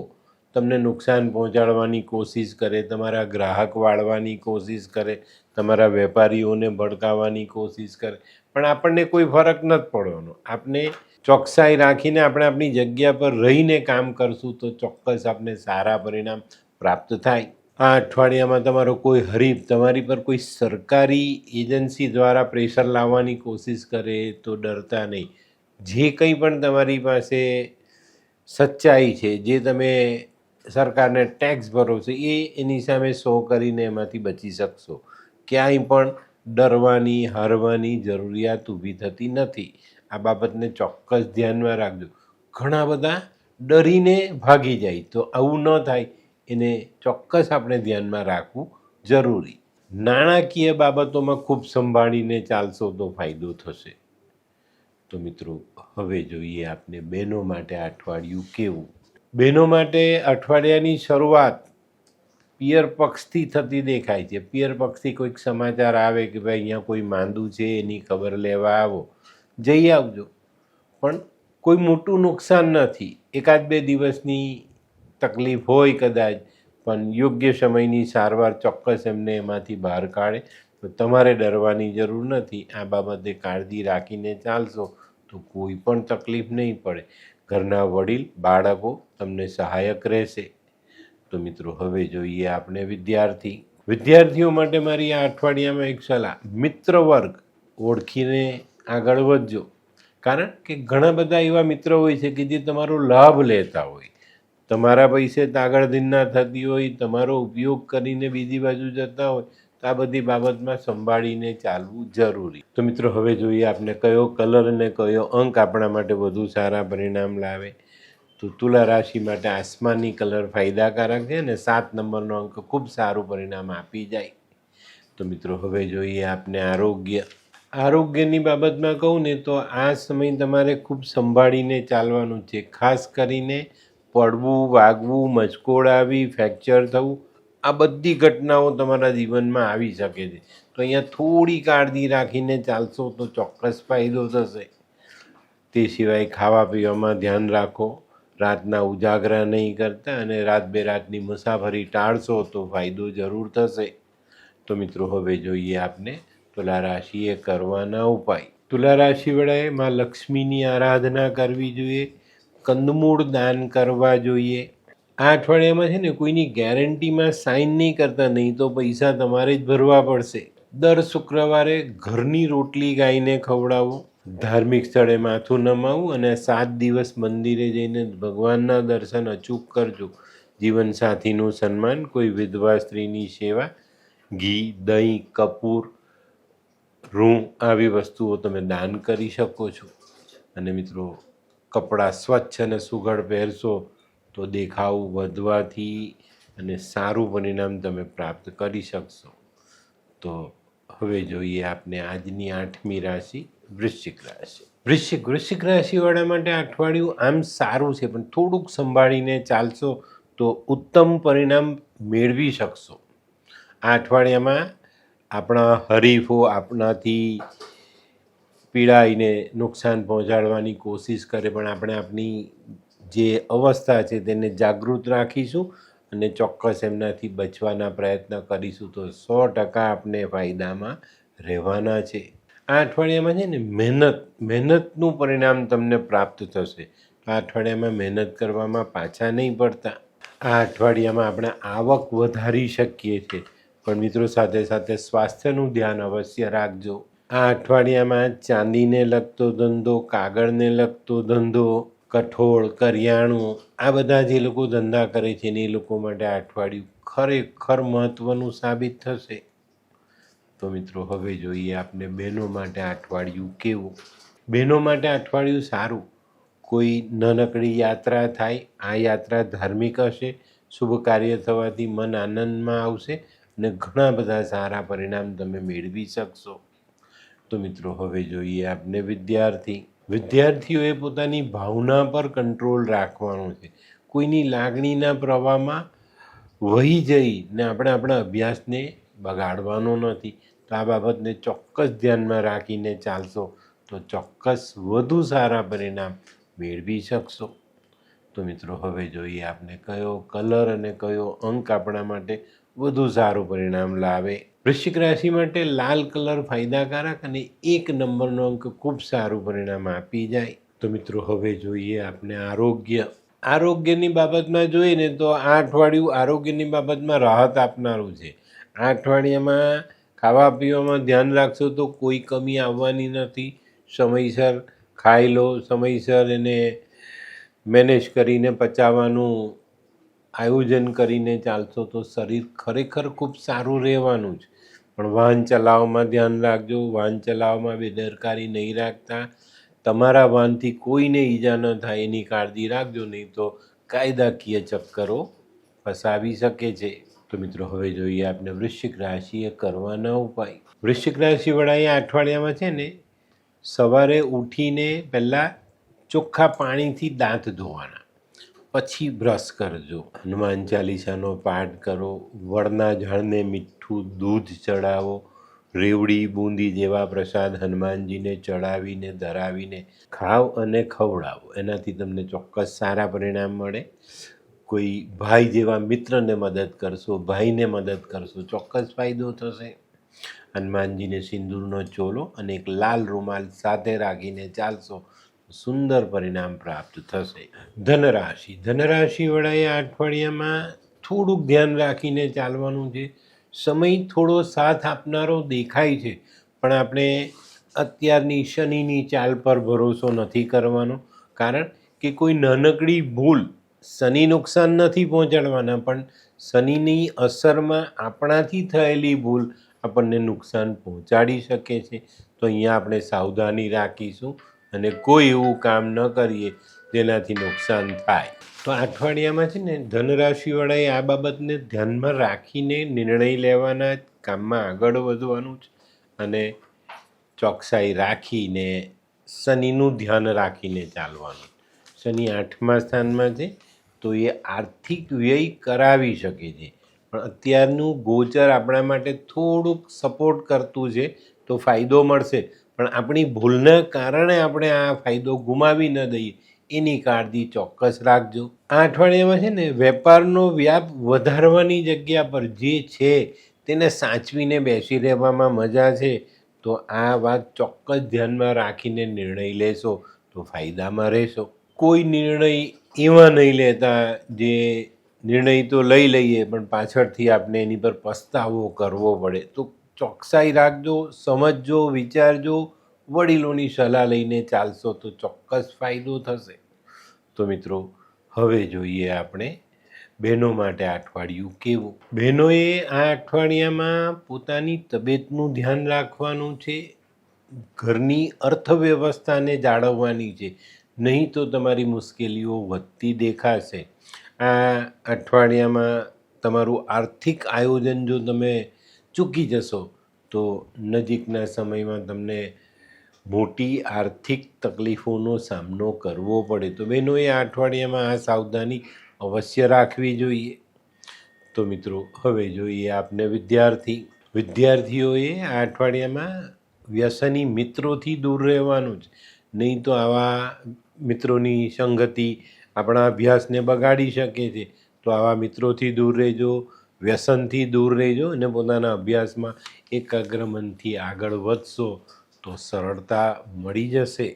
તમને નુકસાન પહોંચાડવાની કોશિશ કરે, તમારા ગ્રાહક વાળવાની કોશિશ કરે, તમારા વેપારીઓને ભડકાવવાની કોશિશ કરે, પણ આપણને કોઈ ફરક નથી પડવાનો. આપણે ચોકસાઈ રાખીને આપણે આપણી જગ્યા પર રહીને કામ કરશું તો ચોક્કસ આપણે સારા પરિણામ પ્રાપ્ત થાય. આ અઠવાડિયામાં તમારો કોઈ હરીફ તમારી પર કોઈ સરકારી એજન્સી દ્વારા પ્રેશર લાવવાની કોશિશ કરે તો ડરતા નહીં. જે કંઈ પણ તમારી પાસે સચ્ચાઈ છે, જે તમે સરકારને ટેક્સ ભરો છો, એની સામે શો કરીને એમાંથી બચી શકશો. ક્યાંય પણ ડરવાની હારવાની જરૂરિયાત ઊભી થતી નથી. આ બાબતને ચોક્કસ ધ્યાનમાં રાખજો. ઘણા બધા ડરીને ભાગી જાય, તો આવું ન થાય એને ચોક્કસ આપણે ધ્યાનમાં રાખવું જરૂરી. નાણાકીય બાબતોમાં ખૂબ સંભાળીને ચાલશો તો ફાયદો થશે. તો મિત્રો, હવે જોઈએ આપણે બહેનો માટે આ અઠવાડિયું કેવું. બહેનો માટે અઠવાડિયાની શરૂઆત પિયર પક્ષથી થતી દેખાય છે. પિયર પક્ષથી કોઈક સમાચાર આવે કે ભાઈ અહીંયા કોઈ માંદું છે, એની ખબર લેવા આવો, જઈ આવજો. પણ કોઈ મોટું નુકસાન નથી. 1-2 દિવસની તકલીફ હોય કદાચ, પણ યોગ્ય સમયની સારવાર ચોક્કસ એમને એમાંથી બહાર કાઢે. તો તમારે ડરવાની જરૂર નથી. આ બાબતે કાળજી રાખીને ચાલશો તો કોઈ પણ તકલીફ નહીં પડે. ઘરના વડીલ, બાળકો તમને સહાયક રહેશે. તો મિત્રો, હવે જોઈએ આપણે વિદ્યાર્થીઓ માટે મારી આ અઠવાડિયામાં એક સલાહ. મિત્ર વર્ગ ઓળખીને આગળ વધજો. કારણ કે ઘણા બધા એવા મિત્ર હોય છે કે જે તમારો લાભ લેતા હોય, તમારા પૈસે તાગડધીન થતી હોય, તમારો ઉપયોગ કરીને બીજી બાજુ જતા હોય. તો આ બધી બાબતમાં સંભાળીને ચાલવું જરૂરી. તો મિત્રો, હવે જોઈએ આપણે કયો કલર અને કયો અંક આપણા માટે વધુ સારા પરિણામ લાવે. તો તુલા રાશિ માટે આસમાની કલર ફાયદાકારક છે અને 7 નંબરનો અંક ખૂબ સારું પરિણામ આપી જાય. તો મિત્રો, હવે જોઈએ આપણે આરોગ્યની બાબતમાં કહું ને તો આ સમય તમારે ખૂબ સંભાળીને ચાલવાનું છે. ખાસ કરીને પડવું, વાગવું, મચકોડ આવી, ફ્રેક્ચર થવું, આ બધી ઘટનાઓ તમારા જીવનમાં આવી શકે છે. તો અહીંયા થોડી કાળજી રાખીને ચાલશો તો ચોક્કસ ફાયદો થશે. તે સિવાય ખાવા પીવામાં ધ્યાન રાખો. રાતના ઉજાગરા નહીં કરતા અને રાત બેરાતની મુસાફરી ટાળશો તો ફાયદો જરૂર થશે. તો મિત્રો, હવે જોઈએ આપણે તુલા રાશિએ કરવાના ઉપાય. તુલા રાશિવાળાએ માં લક્ષ્મીની આરાધના કરવી જોઈએ. કંદમૂળ દાન કરવા જોઈએ. આ અઠવાડિયામાં છે ને કોઈની ગેરંટીમાં સાઇન નહીં કરતા, નહીં તો પૈસા તમારે જ ભરવા પડશે. દર શુક્રવારે ઘરની રોટલી ગાયને ખવડાવો. ધાર્મિક સ્થળે માથું નમાવું અને 7 દિવસ મંદિરે જઈને ભગવાનના દર્શન અચૂક કરજો. જીવનસાથીનું સન્માન, કોઈ વિધવા સ્ત્રીની સેવા, ઘી, દહીં, કપૂર, રૂં આવી વસ્તુઓ તમે દાન કરી શકો છો. અને મિત્રો, કપડાં સ્વચ્છ અને સુઘડ પહેરશો તો દેખાવ વધવાથી અને સારું પરિણામ તમે પ્રાપ્ત કરી શકશો. તો હવે જોઈએ આપણે આજની 8મી રાશિ, વૃશ્ચિક રાશિ. વૃશ્ચિક રાશિવાળા માટે અઠવાડિયું આમ સારું છે, પણ થોડુંક સંભાળીને ચાલશો તો ઉત્તમ પરિણામ મેળવી શકશો. આ અઠવાડિયામાં આપણા હરીફો આપણાથી પીડાઈને નુકસાન પહોંચાડવાની કોશિશ કરે, પણ આપણે આપણી જે અવસ્થા છે તેને જાગૃત રાખીશું અને ચોક્કસ એમનાથી બચવાના પ્રયત્ન કરીશું તો 100% આપણે ફાયદામાં રહેવાના છે. આ અઠવાડિયામાં છે ને મહેનતનું પરિણામ તમને પ્રાપ્ત થશે. આ અઠવાડિયામાં મહેનત કરવામાં પાછા નહીં પડતા. આ અઠવાડિયામાં આપણે આવક વધારી શકીએ છીએ, પણ મિત્રો સાથે સાથે સ્વાસ્થ્યનું ધ્યાન અવશ્ય રાખજો. આ અઠવાડિયામાં ચાંદીને લગતો ધંધો, કાગળને લગતો ધંધો, કઠોળ, કરિયાણું, આ બધા જે લોકો ધંધા કરે છે ને એ લોકો માટે આ અઠવાડિયું ખરેખર મહત્ત્વનું સાબિત થશે. તો મિત્રો, હવે જોઈએ આપણે બહેનો માટે આ અઠવાડિયું કેવું. બહેનો માટે અઠવાડિયું સારું. કોઈ નાનકડી યાત્રા થાય. આ યાત્રા ધાર્મિક હશે. શુભ કાર્ય થવાથી મન આનંદમાં આવશે અને ઘણા બધા સારા પરિણામ તમે મેળવી શકશો. તો મિત્રો, હવે જોઈએ આપણે વિદ્યાર્થીઓએ પોતાની ભાવના પર કંટ્રોલ રાખવાનો છે. કોઈની લાગણીના પ્રવાહમાં વહી જઈને આપણે આપણા અભ્યાસને બગાડવાનો નથી. તો આ બાબતને ચોક્કસ ધ્યાનમાં રાખીને ચાલશો તો ચોક્કસ વધુ સારા પરિણામ મેળવી શકશો. તો મિત્રો, હવે જોઈએ આપણે કયો કલર અને કયો અંક આપણા માટે વધુ સારું પરિણામ લાવે. વૃશ્ચિક રાશિ માટે લાલ કલર ફાયદાકારક અને 1 નંબરનો અંક ખૂબ સારું પરિણામ આપી જાય. તો મિત્રો, હવે જોઈએ આપણે આરોગ્યની બાબતમાં જોઈએ ને તો આ અઠવાડિયું આરોગ્યની બાબતમાં રાહત આપનારું છે. આ અઠવાડિયામાં ખાવા પીવામાં ધ્યાન રાખશો તો કોઈ કમી આવવાની નથી. સમયસર ખાઈ લો, સમયસર એને મેનેજ કરીને પચાવવાનું આયોજન કરીને ચાલશો તો શરીર ખરેખર ખૂબ સારું રહેવાનું છે. પણ વાહન ચલાવવામાં ધ્યાન રાખજો. વાહન ચલાવવામાં બેદરકારી નહીં રાખતા. તમારા વાહનથી કોઈને ઈજા ન થાય એની કાળજી રાખજો, નહીં તો કાયદાકીય ચક્કરો ફસાવી શકે છે. તો મિત્રો હવે જોઈએ આપણે વૃશ્ચિક રાશિએ કરવાના ઉપાય. વૃશ્ચિક રાશિવાળાએ આ અઠવાડિયામાં છે ને સવારે ઉઠીને પહેલાં ચોખ્ખા પાણીથી દાંત ધોવાના, પછી બ્રશ કરજો, હનુમાન ચાલીસાનો પાઠ કરો, વડના ઝાડને મીઠું દૂધ ચડાવો, રેવડી બુંદી જેવા પ્રસાદ હનુમાનજીને ચડાવીને ધરાવીને ખાઓ અને ખવડાવો. એનાથી તમને ચોક્કસ સારા પરિણામ મળે. કોઈ ભાઈ જેવા મિત્રને મદદ કરશો, ભાઈને મદદ કરશો, ચોક્કસ ફાયદો થશે. હનુમાનજીને સિંદૂરનો ચોલો અને એક લાલ રૂમાલ સાથે રાખીને ચાલશો, સુંદર પરિણામ પ્રાપ્ત થશે. ધનરાશિવાળાએ આ અઠવાડિયામાં થોડુંક ધ્યાન રાખીને ચાલવાનું છે. સમય થોડો સાથ આપનારો દેખાય છે, પણ આપણે અત્યારની શનિની ચાલ પર ભરોસો નથી કરવાનો. કારણ કે કોઈ નાનકડી ભૂલ, શનિ નુકસાન નથી પહોંચાડવાના, પણ શનિની અસરમાં આપણાથી થયેલી ભૂલ આપણને નુકસાન પહોંચાડી શકે છે. તો અહીંયા આપણે સાવધાની રાખીશું અને કોઈ એવું કામ ન કરીએ જેનાથી નુકસાન થાય. તો આ અઠવાડિયામાં છે ને ધનરાશિવાળાએ આ બાબતને ધ્યાનમાં રાખીને નિર્ણય લેવાના, કામમાં આગળ વધવાનું છે અને ચોકસાઈ રાખીને શનિનું ધ્યાન રાખીને ચાલવાનું. શનિ 8મા સ્થાનમાં છે, તો એ આર્થિક વ્યય કરાવી શકે છે, પણ અત્યારનું ગોચર આપણા માટે થોડુંક સપોર્ટ કરતું છે, તો ફાયદો મળશે. પણ આપણી ભૂલના કારણે આપણે આ ફાયદો ગુમાવી ન દઈએ એની કાળજી ચોક્કસ રાખજો. આ અઠવાડિયામાં છે ને વેપારનો વ્યાપ વધારવાની જગ્યા પર જે છે તેને સાચવીને બેસી રહેવામાં મજા છે. તો આ વાત ચોક્કસ ધ્યાનમાં રાખીને નિર્ણય લેશો તો ફાયદામાં રહેશો. કોઈ નિર્ણય એવા નહીં લેતા જે નિર્ણય તો લઈ લઈએ પણ પાછળથી આપણે એની પર પસ્તાવો કરવો પડે. તો ચોકસાઈ રાખજો, સમજજો, વિચારજો, વડીલોની સલાહ લઈને ચાલશો તો ચોક્કસ ફાયદો થશે. તો મિત્રો હવે જોઈએ આપણે બહેનો માટે આ અઠવાડિયું કેવું. બહેનોએ આ અઠવાડિયામાં પોતાની તબિયતનું ધ્યાન રાખવાનું છે, ઘરની અર્થવ્યવસ્થાને જાળવવાની છે, નહીં તો તમારી મુશ્કેલીઓ વધતી દેખાશે. આ અઠવાડિયામાં તમારું આર્થિક આયોજન જો તમે ચૂકી જશો તો નજીકના સમયમાં તમને મોટી આર્થિક તકલીફોનો સામનો કરવો પડે. તો બહેનોએ આ અઠવાડિયામાં આ સાવધાની અવશ્ય રાખવી જોઈએ. તો મિત્રો હવે જોઈએ આપને વિદ્યાર્થીઓએ આ અઠવાડિયામાં વ્યસની મિત્રોથી દૂર રહેવાનું જ, નહીં તો આવા મિત્રોની સંગતિ આપણા અભ્યાસને બગાડી શકે છે. તો આવા મિત્રોથી દૂર રહેજો, વ્યસનથી દૂર રહેજો અને પોતાના અભ્યાસમાં એકાગ્ર મનથી આગળ વધશો તો સરળતા મળી જશે.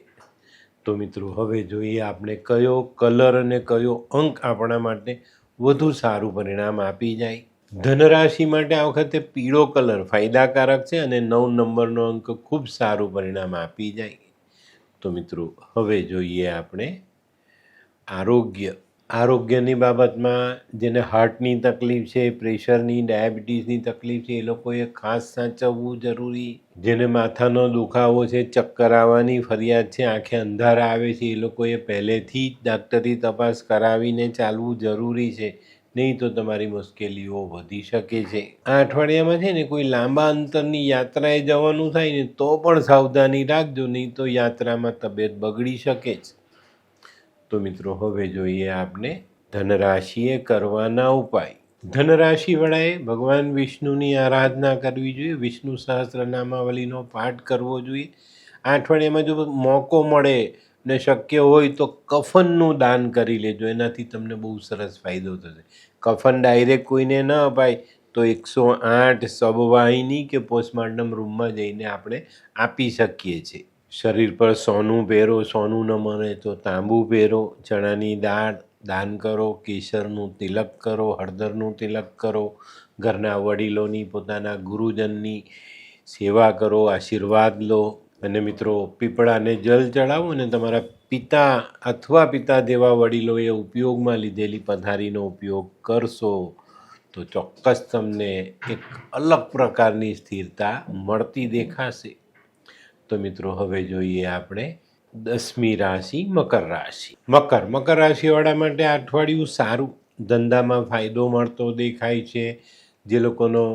તો મિત્રો હવે જોઈએ આપણે કયો કલર અને કયો અંક આપણા માટે વધુ સારું પરિણામ આપી જાય. ધનરાશિ માટે આ વખતે પીળો કલર ફાયદાકારક છે અને 9 નંબરનો અંક ખૂબ સારું પરિણામ આપી જાય. તો મિત્રો હવે જોઈએ આપણે આરોગ્યની બાબતમાં જેને હાર્ટની તકલીફ છે, પ્રેશરની, ડાયાબિટીસની તકલીફ છે, એ લોકોએ ખાસ સાચવવું જરૂરી. જેને માથાનો દુખાવો છે, ચક્કર આવવાની ફરિયાદ છે, આંખે અંધારા આવે છે, એ લોકોએ પહેલેથી જ ડૉક્ટરી તપાસ કરાવીને ચાલવું જરૂરી છે, નહીં તો તમારી મુશ્કેલીઓ વધી શકે છે. આ અઠવાડિયામાં છે ને કોઈ લાંબા અંતરની યાત્રાએ જવાનું થાય ને તો પણ સાવધાની રાખજો, નહીં તો યાત્રામાં તબિયત બગડી શકે છે. તો મિત્રો હવે જોઈએ આપણે ધનરાશિએ કરવાના ઉપાય. ધનરાશિવાળાએ ભગવાન વિષ્ણુની આરાધના કરવી જોઈએ, વિષ્ણુ સહસ્રનામાવલીનો પાઠ કરવો જોઈએ. આ અઠવાડિયામાં જો મોકો મળે ને શક્ય હોય તો કફનનું દાન કરી લેજો, એનાથી તમને બહુ સરસ ફાયદો થશે. કફન ડાયરેક્ટ કોઈને ન અપાય તો 108 સબવાહિની કે પોસ્ટમોર્ટમ રૂમમાં જઈને આપણે આપી શકીએ છીએ. શરીર પર સોનું પહેરો, સોનું ન મળે તો તાંબુ પહેરો, ચણાની દાળ દાન કરો, કેસરનું તિલક કરો, હળદરનું તિલક કરો, ઘરના વડીલોની, પોતાના ગુરુજનની સેવા કરો, આશીર્વાદ લો. અને મિત્રો પીપળાને જલ ચડાવો અને તમારા પિતા જેવા વડીલોએ ઉપયોગમાં લીધેલી પથારીનો ઉપયોગ કરશો તો ચોક્કસ તમને એક અલગ પ્રકારની સ્થિરતા મળતી દેખાશે. તો મિત્રો હવે જોઈએ આપણે 10મી રાશિ મકર રાશિ. મકર રાશિવાળા માટે આ અઠવાડિયું સારું, ધંધામાં ફાયદો મળતો દેખાય છે. જે લોકોનો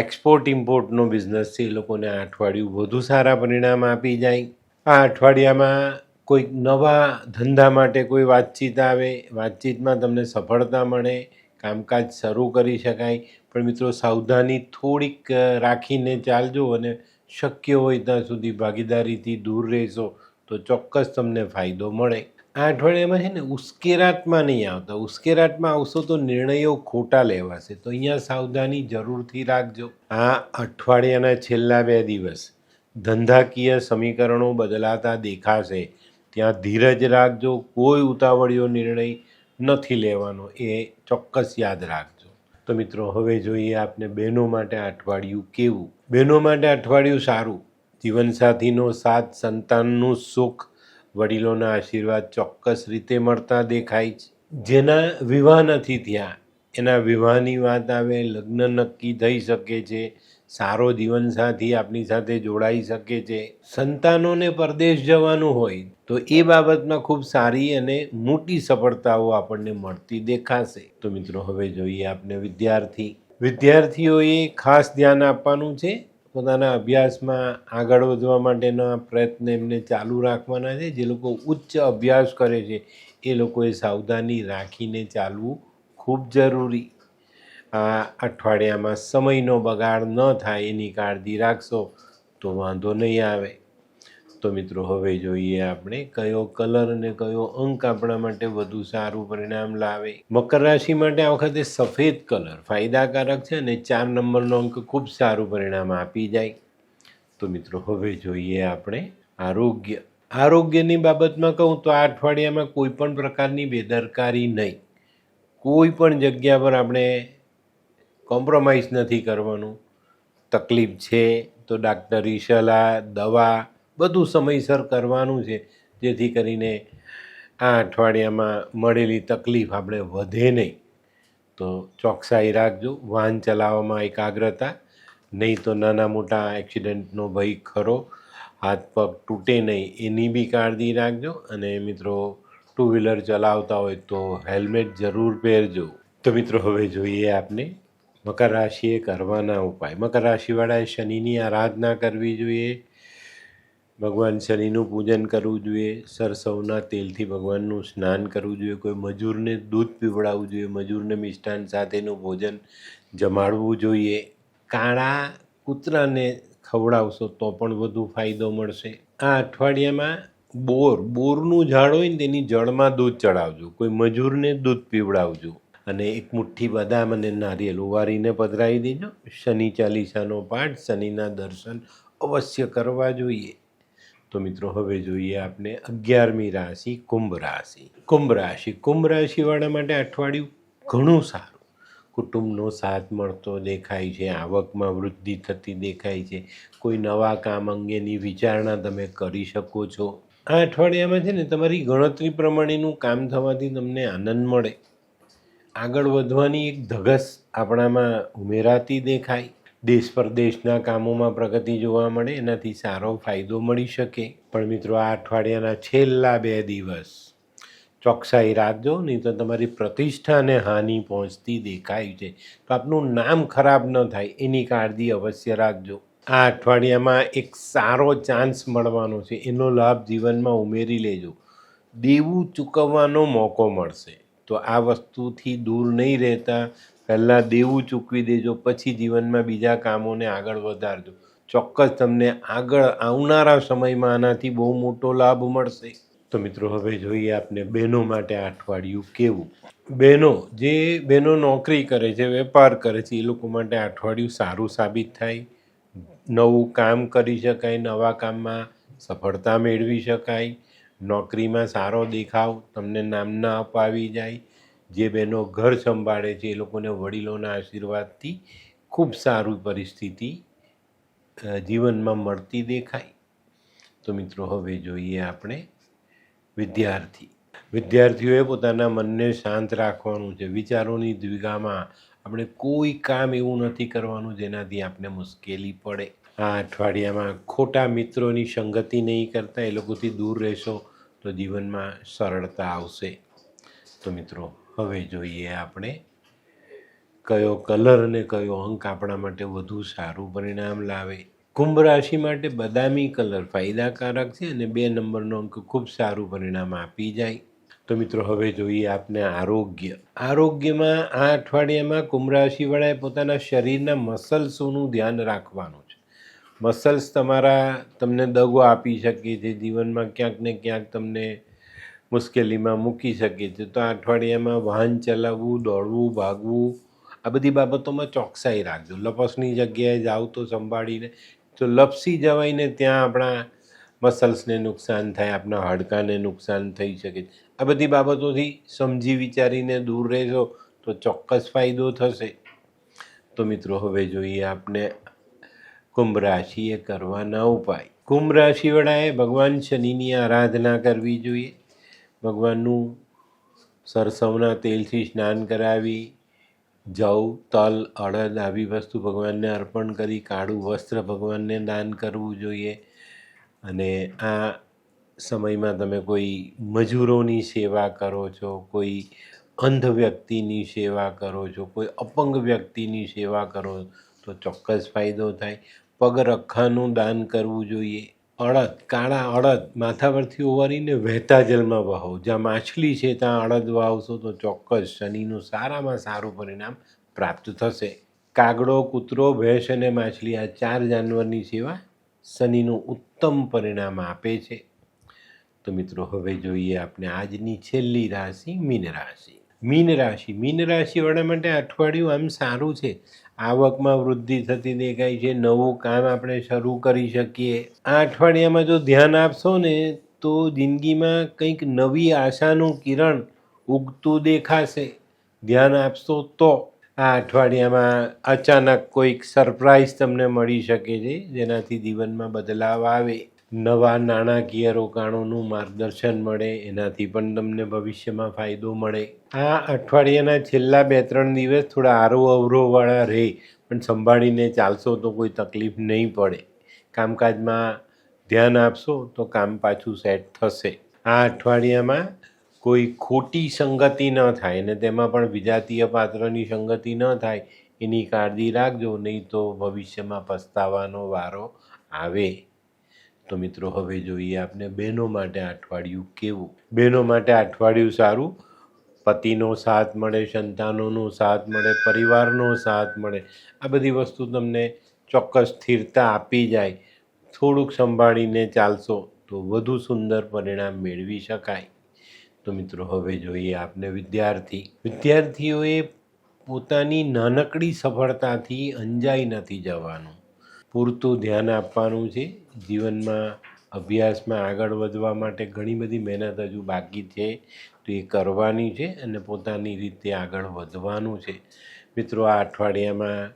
એક્સપોર્ટ ઇમ્પોર્ટનો બિઝનેસ છે એ લોકોને આ અઠવાડિયું વધુ સારા પરિણામ આપી જાય. આ અઠવાડિયામાં કોઈક નવા ધંધા માટે કોઈ વાતચીત આવે, વાતચીતમાં તમને સફળતા મળે, કામકાજ શરૂ કરી શકાય. પણ મિત્રો સાવધાની થોડીક રાખીને ચાલજો અને શક્ય હોય ત્યાં સુધી ભાગીદારીથી દૂર રહેશો તો ચોક્કસ તમને ફાયદો મળે. આ અઠવાડિયામાં છે ને ઉશ્કેરાટમાં નહીં આવતા. ઉશ્કેરાટમાં આવશો તો નિર્ણયો ખોટા લેવાશે, તો અહીંયા સાવધાની જરૂરથી રાખજો. આ અઠવાડિયાના છેલ્લા 2 દિવસ ધંધાકીય સમીકરણો બદલાતા દેખાશે, ત્યાં ધીરજ રાખજો. કોઈ ઉતાવળિયો નિર્ણય નથી લેવાનો, એ ચોક્કસ યાદ રાખજો. તો મિત્રો હવે જોઈએ આપણે બહેનો માટે આ અઠવાડિયું કેવું. બહેનો માટે અઠવાડિયું સારું. જીવનસાથીનો સાથ, સંતાનનું સુખ, વડીલોના આશીર્વાદ ચોક્કસ રીતે મળતા દેખાય છે. જેના વિવાહ નથી થયા એના વિવાહની વાત આવે, લગ્ન નક્કી થઈ શકે છે, સારો જીવનસાથી આપણી સાથે જોડાઈ શકે છે. સંતાનોને પરદેશ જવાનું હોય તો એ બાબતમાં ખૂબ સારી અને મોટી સફળતાઓ આપણને મળતી દેખાશે. તો મિત્રો હવે જોઈએ આપણે વિદ્યાર્થીઓએ ખાસ ધ્યાન આપવાનું છે. પોતાના અભ્યાસમાં આગળ વધવા માટેના પ્રયત્ન એમને ચાલુ રાખવાના છે. જે લોકો ઉચ્ચ અભ્યાસ કરે છે એ લોકોએ સાવધાની રાખીને ચાલવું ખૂબ જરૂરી. આ અઠવાડિયામાં સમયનો બગાડ ન થાય એની કાળજી રાખશો તો વાંધો નહીં આવે. તો મિત્રો હવે જોઈએ આપણે કયો કલર અને કયો અંક આપણા માટે વધુ સારું પરિણામ લાવે. મકર રાશિ માટે આ વખતે સફેદ કલર ફાયદાકારક છે અને 4 નંબરનો અંક ખૂબ સારું પરિણામ આપી જાય. તો મિત્રો હવે જોઈએ આપણે આરોગ્યની બાબતમાં કહું તો આ અઠવાડિયામાં કોઈ પણ પ્રકારની બેદરકારી નહીં. કોઈ પણ જગ્યા પર આપણે કોમ્પ્રોમાઇઝ નથી કરવાનું. તકલીફ છે તો ડાક્ટરી સલાહ, દવા બધું સમયસર કરવાનું છે, જેથી કરીને આ અઠવાડિયામાં મળેલી તકલીફ આપણે વધે નહીં. તો ચોકસાઈ રાખજો. વાહન ચલાવવામાં એકાગ્રતા, નહીં તો નાના મોટા એક્સિડન્ટનો ભય ખરો. હાથ પગ તૂટે નહીં એની બી કાળજી રાખજો. અને મિત્રો 2 વ્હીલર ચલાવતા હોય તો હેલ્મેટ જરૂર પહેરજો. તો મિત્રો હવે જોઈએ આપણે મકર રાશિએ કરવાના ઉપાય. મકર રાશિવાળાએ શનિની આરાધના કરવી જોઈએ, ભગવાન શનિનું પૂજન કરવું જોઈએ, સરસવના તેલથી ભગવાનનું સ્નાન કરવું જોઈએ, કોઈ મજૂરને દૂધ પીવડાવવું જોઈએ, મજૂરને મિષ્ટાન સાથેનું ભોજન જમાડવું જોઈએ. કાળા કૂતરાને ખવડાવશો તો પણ વધુ ફાયદો મળશે. આ અઠવાડિયામાં બોરનું ઝાડ હોય ને તેની જળમાં દૂધ ચડાવજો, કોઈ મજૂરને દૂધ પીવડાવજો અને એક મુઠ્ઠી બદામ અને નારિયેળ ઉવારીને પધરાવી દેજો. શનિ ચાલીસાનો પાઠ, શનિના દર્શન અવશ્ય કરવા જોઈએ. તો મિત્રો હવે જોઈએ આપણે 11મી રાશિ કુંભ રાશિ. કુંભ રાશિવાળા માટે અઠવાડિયું ઘણું સારું. કુટુંબનો સાથ મળતો દેખાય છે, આવકમાં વૃદ્ધિ થતી દેખાય છે, કોઈ નવા કામ અંગેની વિચારણા તમે કરી શકો છો. આ અઠવાડિયામાં છે ને તમારી ગણતરી પ્રમાણેનું કામ થવાથી તમને આનંદ મળે. આગળ વધવાની એક ધગશ આપણામાં ઉમેરાતી દેખાય. દેશ પરદેશના કામોમાં પ્રગતિ જોવા મળે, એનાથી સારો ફાયદો મળી શકે. પણ મિત્રો આ અઠવાડિયાના છેલ્લા 2 દિવસ ચોકસાઈ રાખજો, નહીં તો તમારી પ્રતિષ્ઠાને હાનિ પહોંચતી દેખાય છે. તો આપનું નામ ખરાબ ન થાય એની કાળજી અવશ્ય રાખજો. આ અઠવાડિયામાં એક સારો ચાન્સ મળવાનો છે, એનો લાભ જીવનમાં ઉમેરી લેજો. દેવું ચૂકવવાનો મોકો મળશે, તો આ વસ્તુથી દૂર નહીં રહેતા. પહેલાં દેવું ચૂકવી દેજો, પછી જીવનમાં બીજા કામોને આગળ વધારજો. ચોક્કસ તમને આગળ આવનારા સમયમાં આનાથી બહુ મોટો લાભ મળશે. તો મિત્રો હવે જોઈએ આપણે બહેનો માટે આ અઠવાડિયું કેવું. બહેનો નોકરી કરે છે, વેપાર કરે છે, એ લોકો માટે આ અઠવાડિયું સારું સાબિત થાય. નવું કામ કરી શકાય, નવા કામમાં સફળતા મેળવી શકાય, નોકરીમાં સારો દેખાવ, તમને નામના અપાવી જાય. જે બહેનો ઘર સંભાળે છે એ લોકોને વડીલોના આશીર્વાદથી ખૂબ સારી પરિસ્થિતિ જીવનમાં મળતી દેખાય. તો મિત્રો હવે જોઈએ આપણે વિદ્યાર્થીઓએ પોતાના મનને શાંત રાખવાનું છે. વિચારોની દ્વિધામાં આપણે કોઈ કામ એવું નથી કરવાનું જેનાથી આપણે મુશ્કેલી પડે. આ અઠવાડિયામાં ખોટા મિત્રોની સંગતિ નહીં કરતા, એ લોકોથી દૂર રહેશો તો જીવનમાં સરળતા આવશે. તો મિત્રો હવે જોઈએ આપણે કયો કલર અને કયો અંક આપણા માટે વધુ સારું પરિણામ લાવે. કુંભ રાશિ માટે બદામી કલર ફાયદાકારક છે અને 2 નંબરનો અંક ખૂબ સારું પરિણામ આપી જાય. તો મિત્રો હવે જોઈએ આપણે આરોગ્યમાં આ અઠવાડિયામાં કુંભ રાશિવાળાએ પોતાના શરીરના મસલ્સોનું ધ્યાન રાખવાનું છે. મસલ્સ તમને દગો આપી શકે છે, જીવનમાં ક્યાંક ને ક્યાંક તમને મુશ્કેલીમાં મૂકી શકે છે. તો આ અઠવાડિયામાં વાહન ચલાવવું, દોડવું, ભાગવું, આ બધી બાબતોમાં ચોકસાઈ રાખજો. લપસની જગ્યાએ જાઓ તો સંભાળીને, તો લપસી જવાય ને ત્યાં આપણા મસલ્સને નુકસાન થાય, આપણા હાડકાને નુકસાન થઈ શકે. આ બધી બાબતોથી સમજી વિચારીને દૂર રહેશો તો ચોક્કસ ફાયદો થશે. તો મિત્રો હવે જોઈએ આપણે કુંભ રાશિએ કરવાના ઉપાય. કુંભ રાશિવાળાએ ભગવાન શનિની આરાધના કરવી જોઈએ. ભગવાનનું સરસવના તેલથી સ્નાન કરાવી, જવ, તલ, અડદ આવી વસ્તુ ભગવાનને અર્પણ કરી, કાળું વસ્ત્ર ભગવાનને દાન કરવું જોઈએ. અને આ સમયમાં તમે કોઈ મજૂરોની સેવા કરો છો, કોઈ અંધ વ્યક્તિની સેવા કરો છો, કોઈ અપંગ વ્યક્તિની સેવા કરો તો ચોક્કસ ફાયદો થાય. પગરખાનું દાન કરવું જોઈએ. કાળા અડદ માથા પરથી ઓવારીને વહેતા જલમાં વહાવો. જ્યાં માછલી છે ત્યાં અડદ વાવશો તો ચોક્કસ શનિનું સારામાં સારું પરિણામ પ્રાપ્ત થશે. કાગડો, કૂતરો, ભેંસ અને માછલી આ 4 જાનવરની સેવા શનિનું ઉત્તમ પરિણામ આપે છે. તો મિત્રો હવે જોઈએ આપણે આજની છેલ્લી રાશિ મીન રાશિવાળા માટે અઠવાડિયું આમ સારું છે. આવકમાં વૃદ્ધિ થતી દેખાય છે. નવું કામ આપણે શરૂ કરી શકીએ. આ અઠવાડિયામાં જો ધ્યાન આપશો ને તો જિંદગીમાં કંઈક નવી આશાનું કિરણ ઉગતું દેખાશે. ધ્યાન આપશો તો આ અઠવાડિયામાં અચાનક કોઈક સરપ્રાઈઝ તમને મળી શકે છે જેનાથી જીવનમાં બદલાવ આવે. નવા નાણાકીય રોકાણોનું માર્ગદર્શન મળે, એનાથી પણ તમને ભવિષ્યમાં ફાયદો મળે. આ અઠવાડિયાના છેલ્લા 2-3 દિવસ થોડા આરો અવરોવાળા રહે, પણ સંભાળીને ચાલશો તો કોઈ તકલીફ નહીં પડે. કામકાજમાં ધ્યાન આપશો તો કામ પાછું સેટ થશે. આ અઠવાડિયામાં કોઈ ખોટી સંગતિ ન થાય અને તેમાં પણ વિજાતીય પાત્રની સંગતિ ન થાય એની કાળજી રાખજો, નહીં તો ભવિષ્યમાં પસ્તાવાનો વારો આવે. તો મિત્રો હવે જોઈએ આપણે બહેનો માટે અઠવાડિયું કેવું. બહેનો માટે અઠવાડિયું સારું. પતિનો સાથ મળે, સંતાનોનો સાથ મળે, પરિવારનો સાથ મળે. આ બધી વસ્તુ તમને ચોક્કસ સ્થિરતા આપી જાય. થોડુંક સંભાળીને ચાલશો તો વધુ સુંદર પરિણામ મેળવી શકાય. તો મિત્રો હવે જોઈએ આપણે વિદ્યાર્થીઓએ પોતાની નાનકડી સફળતાથી અંજાઈ નથી જવાનું. પૂરતું ધ્યાન આપવાનું છે. જીવનમાં અભ્યાસમાં આગળ વધવા માટે ઘણી બધી મહેનત હજુ બાકી છે, તો એ કરવાની છે અને પોતાની રીતે આગળ વધવાનું છે. મિત્રો આ અઠવાડિયામાં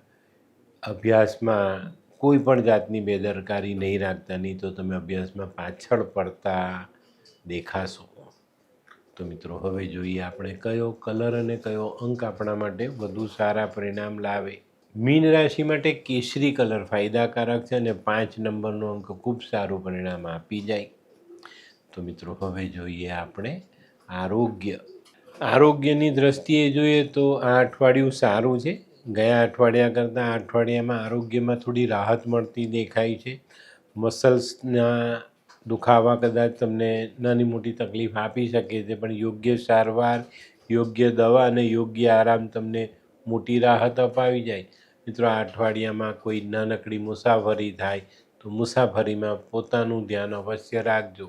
અભ્યાસમાં કોઈ પણ જાતની બેદરકારી નહીં રાખતા, નહીં તો તમે અભ્યાસમાં પાછળ પડતા દેખાશો. તો મિત્રો હવે જોઈએ આપણે કયો કલર અને કયો અંક આપણા માટે વધુ સારા પરિણામ લાવે. મીન રાશિ માટે કેસરી કલર ફાયદાકારક છે અને 5 નંબરનો અંક ખૂબ સારું પરિણામ આપી જાય. તો મિત્રો હવે જોઈએ આપણે આરોગ્યની દ્રષ્ટિએ જોઈએ તો આ અઠવાડિયું સારું છે. ગયા અઠવાડિયા કરતાં આ અઠવાડિયામાં આરોગ્યમાં થોડી રાહત મળતી દેખાય છે. મસલ્સના દુખાવા કદાચ તમને નાની મોટી તકલીફ આપી શકે છે, પણ યોગ્ય સારવાર, યોગ્ય દવા અને યોગ્ય આરામ તમને મોટી રાહત અપાવી જાય. મિત્રો આ અઠવાડિયામાં કોઈ નાનકડી મુસાફરી થાય તો મુસાફરીમાં પોતાનું ધ્યાન અવશ્ય રાખજો.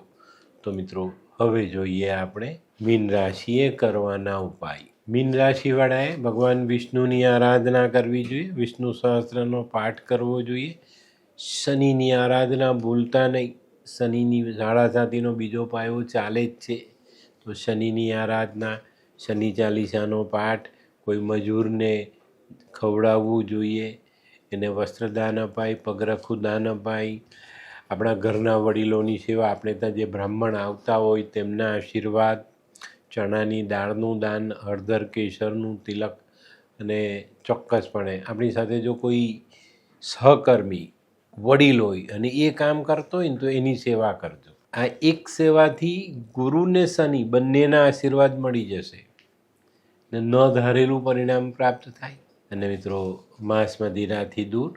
તો મિત્રો હવે જોઈએ આપણે મીન રાશિએ કરવાના ઉપાય. મીન રાશિવાળાએ ભગવાન વિષ્ણુની આરાધના કરવી જોઈએ. વિષ્ણુ સહસ્ત્રનો પાઠ કરવો જોઈએ. શનિની આરાધના ભૂલતા નહીં. શનિની સાડાસાતીનો બીજો પાયો ચાલે જ છે, તો શનિની આરાધના, શનિ ચાલીસાનો પાઠ, કોઈ મજૂરને ખવડાવવું જોઈએ, એને વસ્ત્રદાન અપાય, પગરખું દાન અપાય. આપણા ઘરના વડીલોની સેવા, આપણે ત્યાં જે બ્રાહ્મણ આવતા હોય તેમના આશીર્વાદ, ચણાની દાળનું દાન, હળદર કેસરનું તિલક અને ચોક્કસપણે આપણી સાથે જો કોઈ સહકર્મી વડીલ હોય અને એ કામ કરતો હોય ને તો એની સેવા કરજો. આ એક સેવાથી ગુરુ ને શનિ બંનેના આશીર્વાદ મળી જશે ને ન ધારેલું પરિણામ પ્રાપ્ત થાય. અને મિત્રો, માંસ મદિરાથી દૂર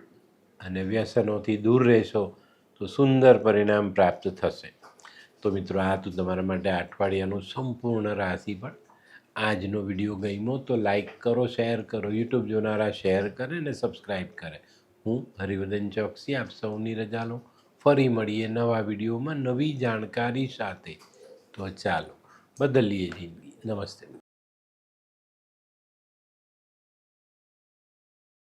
અને વ્યસનોથી દૂર રહેશો તો સુંદર પરિણામ પ્રાપ્ત થશે. તો મિત્રો, આ તો તમારા માટે અઠવાડિયાનું સંપૂર્ણ રાશિફળ. આજનો વિડીયો ગમ્યો તો લાઈક કરો, શેર કરો, યુટ્યુબ જોનારા શેર કરે અને સબસ્ક્રાઈબ કરે. હું હરિવર્ધન ચોકસી આપ સૌની રજા લઉં. ફરી મળીએ નવા વિડીયોમાં નવી જાણકારી સાથે. તો ચાલો બદલીએ જિંદગી. નમસ્તે.